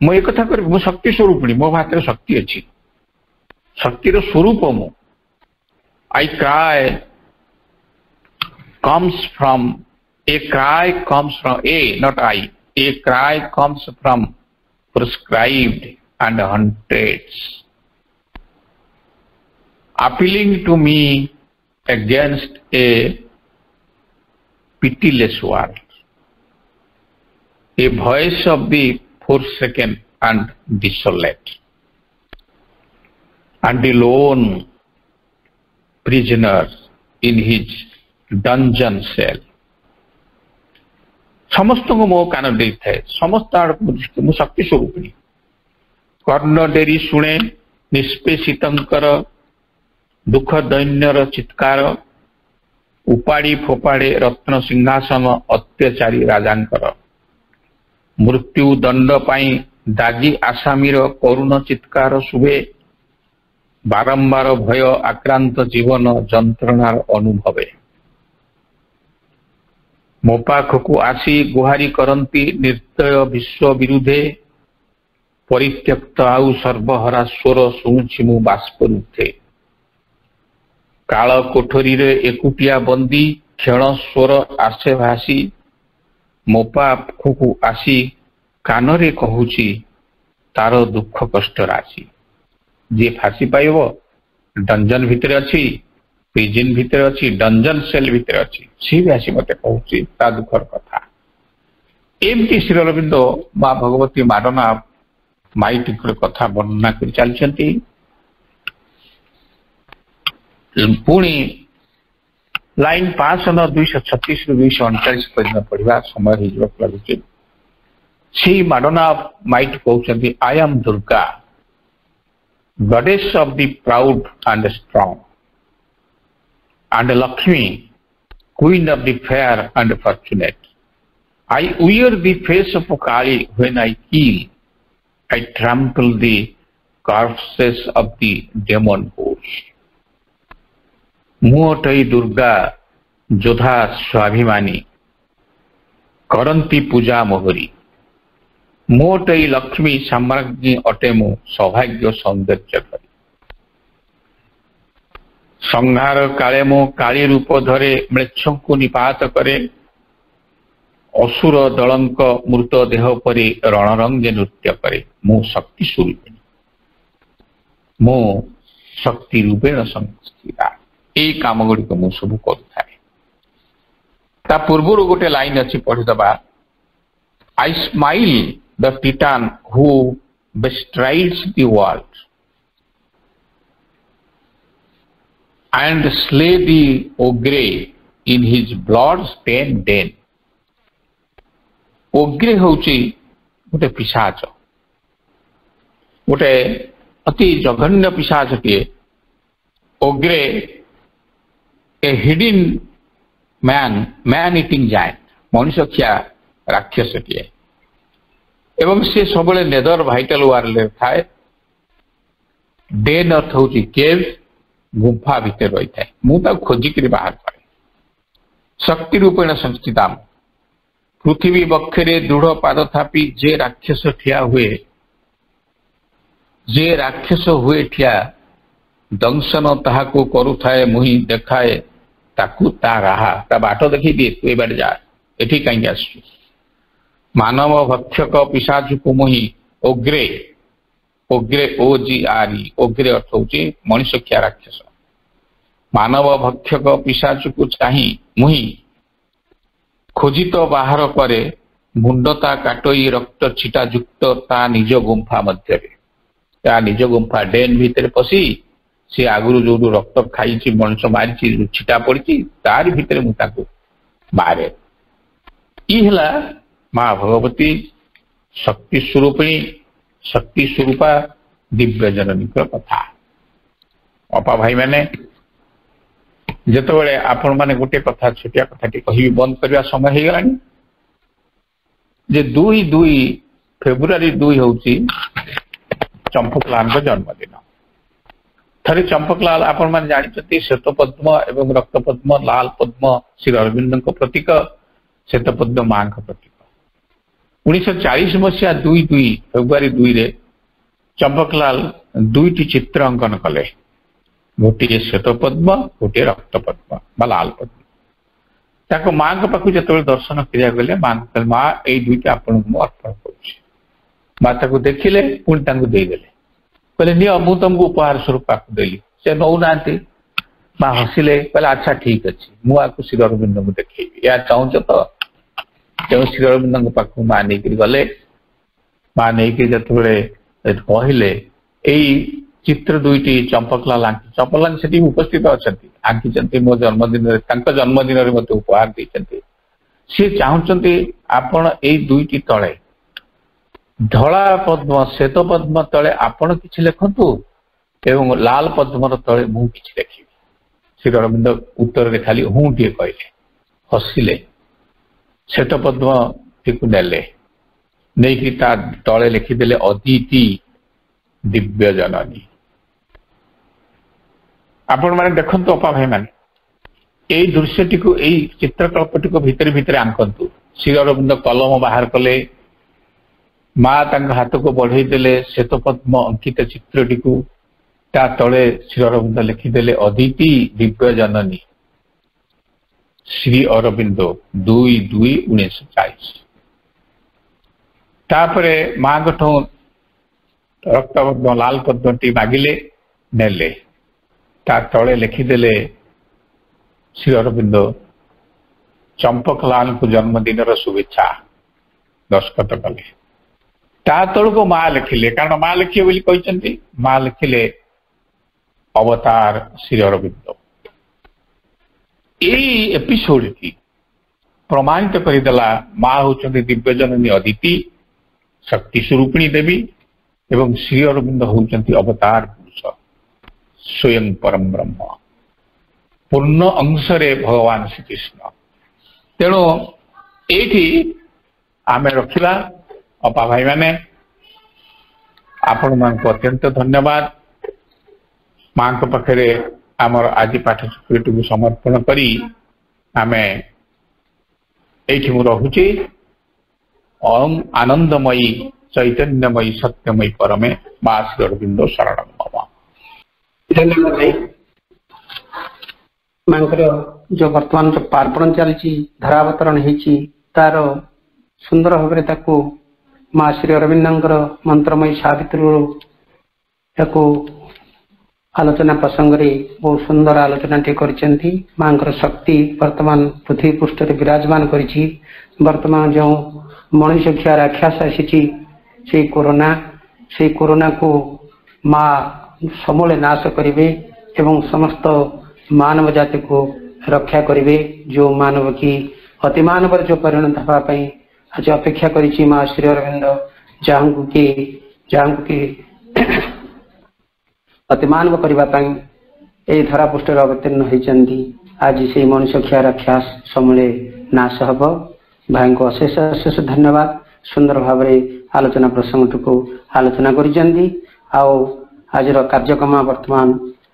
ମୁଁ ଏକଥା କରିବି, ମୁଁ ଶକ୍ତି ସ୍ୱରୂପିଣୀ, ମୋ ହାତରେ ଶକ୍ତି ଅଛି, ଶକ୍ତିର ସ୍ୱରୂପ ମୁଁ। I cry comes from a cry comes from not a cry comes from prescribed and hundreds, appealing to me against a pitiless world, a voice of the forsaken and desolate, and the lone prisoner in his dungeon cell. ସମସ୍ତଙ୍କୁ ମୋ କାନ ଦେଇଥାଏ, ସମସ୍ତ ଆଡକୁ ମୁଁ ଶକ୍ତି ସ୍ୱରୂପିଣୀ। କର୍ଣ୍ଣ ଡେରି ଶୁଣେ ନିଷ୍ପେଷିତଙ୍କର ଦୁଃଖ ଦୈନ୍ୟର ଚିତ୍କାର, ଉପାଡ଼ି ଫୋପାଡ଼େ ରତ୍ନ ସିଂହାସନ ଅତ୍ୟାଚାରୀ ରାଜାଙ୍କର। ମୃତ୍ୟୁ ଦଣ୍ଡ ପାଇଁ ଦାଗୀ ଆସାମୀର କରୁଣ ଚିତ୍କାର ଶୁଭେ, ବାରମ୍ବାର ଭୟ ଆକ୍ରାନ୍ତ ଜୀବନ ଯନ୍ତ୍ରଣାର ଅନୁଭବେ। ମୋ ପାଖକୁ ଆସି ଗୁହାରି କରନ୍ତି ନିର୍ଦ୍ଦୟ ବିଶ୍ୱ ବିରୁଦ୍ଧେ, ପରିତ୍ୟକ୍ତ ଆଉ ସର୍ବହରା ସ୍ୱର ଶୁଣୁଛି ମୁଁ ବାଷ୍ପରୁଦ୍ଧେ। କାଳ କୋଠରୀରେ ଏକୁଟିଆ ବନ୍ଦୀ କ୍ଷଣ ସ୍ୱର ଆସେ ଭାସି, ମୋ ପାଖକୁ ଆସି କାନରେ କହୁଛି ତାର ଦୁଃଖ କଷ୍ଟ ରାଶି। ଯିଏ ଫାଶୀ ପାଇବ ଡଞ୍ଜନ ଭିତରେ ଅଛି, ପ୍ରିଜିନ୍ ଭିତରେ ଅଛି, ଡଞ୍ଜନ ସେଲ୍ ଭିତରେ ଅଛି, ସିଏ ବି ଆସି ମତେ କହୁଛି ତା ଦୁଃଖର କଥା। ଏମିତି ଶ୍ରୀ ଅରବିନ୍ଦ ମା ଭଗବତୀ ମାଡନା ମାଇଟିଙ୍କର କଥା ବର୍ଣ୍ଣନା କରି ଚାଲିଛନ୍ତି। ପୁଣି ଲାଇନ 509-236 239 ପର୍ଯ୍ୟନ୍ତ ପଢିବା ସମୟ ହେଇଯିବାକୁ ଲାଗୁଛି। ସେଇ ମାଡନା ମାଇଟ୍ କହୁଛନ୍ତି, I am Durga, goddess of the proud and strong, and Lakshmi, queen of the fair and fortunate. I wear the face of Kali when I kill, I trample the corpses of the demon horse. ମୁଁ ଅଟଇ ଦୁର୍ଗା ଯୋଧା ସ୍ୱାଭିମାନୀ, କରନ୍ତି ପୂଜା ମୋହରି। ମୁଁ ଅଟଇ ଲକ୍ଷ୍ମୀ ସାମ୍ରାଜ୍ଞୀ ଅଟେ ମୁଁ ସୌଭାଗ୍ୟ ସୌନ୍ଦର୍ଯ୍ୟ ଧରି। ସଂହାର କାଳେ ମୁଁ କାଳୀ ରୂପ ଧରେ ମ୍ଲେଚ୍ଛଙ୍କୁ ନିପାତ କରେ, ଅସୁର ଦଳଙ୍କ ମୃତ ଦେହ ପରି ରଣରଙ୍ଗେ ନୃତ୍ୟ କରେ। ମୁଁ ଶକ୍ତି ସ୍ୱରୂପିଣୀ, ମୁଁ ଶକ୍ତି ରୂପେଣ ସଂସ୍ଥିତା। ଏଇ କାମ ଗୁଡ଼ିକ ମୁଁ ସବୁ କରୁଥାଏ। ତା ପୂର୍ବରୁ ଗୋଟେ ଲାଇନ ଅଛି ପଢିଦବା। I smile the titan who bestrides the world and slay the ogre in his blood-stained den. ogre ହଉଛି ଗୋଟେ ପିଶାଚ, ଗୋଟେ ଅତି ଜଘନ୍ୟ ପିଶାଚଟିଏ। ogre a hidden man eating giant, ମଣିଷ ଖିଆ ରାକ୍ଷସଟିଏ, ଏବଂ ସେ ସବୁବେଳେ ନେଦର ଭାଇଟାଲ ୱାର୍ଲଡରେ ଥାଏ। ଡେନ୍ ଅର୍ଥ ହଉଛି କେଭ୍, ଗୁମ୍ଫା ଭିତରେ ରହିଥାଏ। ମୁଁ ତାକୁ ଖୋଜିକିରି ବାହାର କରେ। ଶକ୍ତି ରୂପେଣ ସଂସ୍ଥିତା, पृथ्वी बक्षरे दृढ़ पाद थापी जे राक्षस ठिया हुए, जे राक्षस हुए ठिया दंशन ताहाको करुथाए मुही देखाए ताकू ता राहा, ता बाट देखी दिए तू ए बाटे जा, एठी कहीं आसु। मानव भक्षक पिशाचु को मुही ओग्रे, ओग्रे ओ जी आरी, ओग्रे अर्थ होची मनुष्यख्या राक्षस। मानव भक्षक पिशाचु को चाही मुही खोजी तो बाहर करे, मुंडता काटई रक्त छिटा युक्त ता निज गुंफा मध्य, ता निज गुंफा डेन भितर पशी से आगुरु जो रक्त खाई मनुष्य मारी छिटा पड़ी तारी भितर मुझे मारे। इला माँ भगवती शक्ति स्वरूपिणी, शक्ति स्वरूपा दिव्य जननी कथा। अपा भाई मैंने जिते आपण मैंने गोटे कथा छोटिया कथा कह बंद करने समय हो गलानी जे 2 फेब्रुआरी 2 हूँ चंपकलाल जन्मदिन। थरे चंपकलाल आपण मैंने जानते श्वेत पद्म एवं रक्त पद्म, लाल पद्म श्री अरविंद प्रतीक, श्वेत पद्म मां प्रतीक। 1940 मसीहा 2 फेब्रुआरी 2 रे चंपकलाल 2टी चित्र अंकन कले, गोटे श्वेत पद्म, गोटे रक्त पद्म बा लाल पद्म। माँ के पाखु जो दर्शन क्रिया गले माँ माँ ये 2टी आपण अर्पण करुच्ची। माँ देखिले पुणी देदेले, कहले नियो मु तुमको उपहार स्वरूप देली, से नौना माँ हसिले, कहले अच्छा ठीक अच्छे मुझे श्री अरविंद को देखी या चाहूच तो जो श्री अरविंद पाख माँ नहीं गले। माँ नहीं जो कहले यही चित्र 2टी चंपकलाल आंकी, चंपकलाल से उपस्थित अच्छा आंकी मो जन्मदिन जन्मदिन में मत उपहार देते। सी चाहते आपण यही 2टी तले धला पद्म श्वेत पद्म तले आपण किछि लिखंतु एवं लाल पद्मर तले मु किछि लिखिबि। श्री अरविंद उत्तर रे खाली हूँ टे कहले, हसिले। श्वेत पद्म टीकु नेले, नहीं ता तले लिखिदेले अदिति दिव्य जननी। आपण माने देखंतु अपा भाई माने एई दृश्यटी को एई चित्रकल्पटी को भीतर भीतर आंकंतु। श्री अरविंद कलम बाहर कले, माँ तंग हाथ को बढ़ई देले श्वेत पद्म अंकित चित्रटी को ता तले श्री अरविंद लिखिदेले अदिति दिव्य जननी श्री अरविंद 2/2/1940। तापरे माँ गठो रक्त पद्म लाल पद्मटी मागिले नेले, ता तले लिखिदेले श्री अरविंद चंपकलाल को जन्मदिन शुभेच्छा दस्तखत कले। ता तलको माँ लिखिले, कारण माँ लिखिए बोली कहते, माँ लिखिले अवतार श्री अरविंद। यही एपिसोड की प्रमाणित करदेला माँ होचंती दिव्य जननी अदिति शक्ति स्वरूपिणी देवी एवं श्री अरविंद होचंती अवतार पुरुष स्वयं परम ब्रह्म पूर्ण अंशरे भगवान श्रीकृष्ण। तेणु एठी आमे रखिला अपा भाई माने आपण मान को अत्यंत धन्यवाद। मां के पाखरे आमर आज पाठ को समर्पण करी आमे एठी मु रहुची। ओम आनंदमयी चैतन्यमयी सत्यमयी परमे मां श्री अरविंद शरणं मम। धन्यवाद भाई। मांकर जो वर्तमान जो पार्पण चलची धरावतरण हेची तार सुंदर भाव ताकू माँ श्री अरविंदर मंत्रमयी सावित्री आलोचना प्रसंग रे बहुत सुंदर आलोचना टे माँ शक्ति वर्तमान पृथ्वी पृष्ठ विराजमान करिछि। वर्तमान जो मनुष्य क्षय राक्षस आसी से कोरोना को माँ समूले नाश करिवे एवं समस्त मानव जाति को रक्षा करिवे। जो मानव की अति मानव जो परिणत होगापी आज अपेक्षा करिछि माँ श्री अरविंद जहाँ की अति मानव करने धरा पृष्ठ अवतीर्ण होती। आज से मनुष्य क्षय राक्षस समूले नाश हम। भाई को अशेष अशेष धन्यवाद। सुंदर भाव आलोचना प्रसंग को आलोचना करिसेंती। आज कार्यक्रम वर्तमान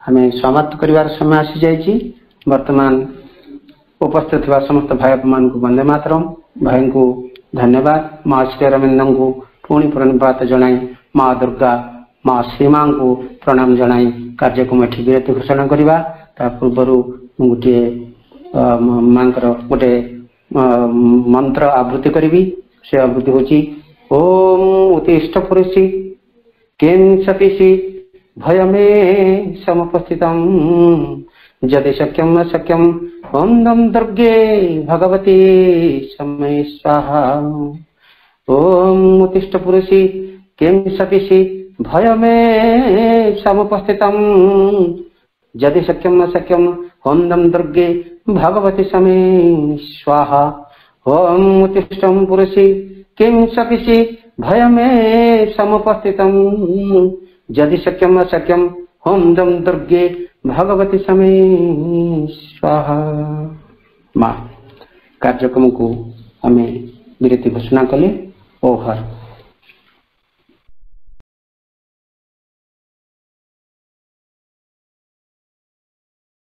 हमें समाप्त करिवार समय आसी जाइछि। वर्तमान उपस्थित थिबा समस्त भाई मान को वंदे मातरम। भाई को धन्यवाद। माँ श्री अरविंद को पुणी प्रणिपात जनाई माँ दुर्गा माँ श्रीमा को प्रणाम जनाई कार्यक्रम एठी विरति घोषणा करवा। पूर्व गोटे मांकर गोटे मंत्र आवृत्ति करी। से आवृत्ति होची ओम उत्तिष्ठ पुरुषि किं सपिषि भयमे समुपस्थितं यदि शक्यं न शक्यं ओम दम दुर्गे भगवती समय स्वाहा। ओम उत्तिष्ठ पुरुषि किं सपिषि भयमे समुपस्थितं यदि शक्यं न शक्यं ओम दम दुर्गे भगवती समय स्वाहा। ओम उत्तिष्ठं पुरुषि किं सपिषि भयमे समुपस्थितं यदि शक्यं न शक्यं ओम दम दुर्गे भगवती समय स्वाहा। माँ कार्यक्रम को हमें विरति घोषणा कले। ओहर।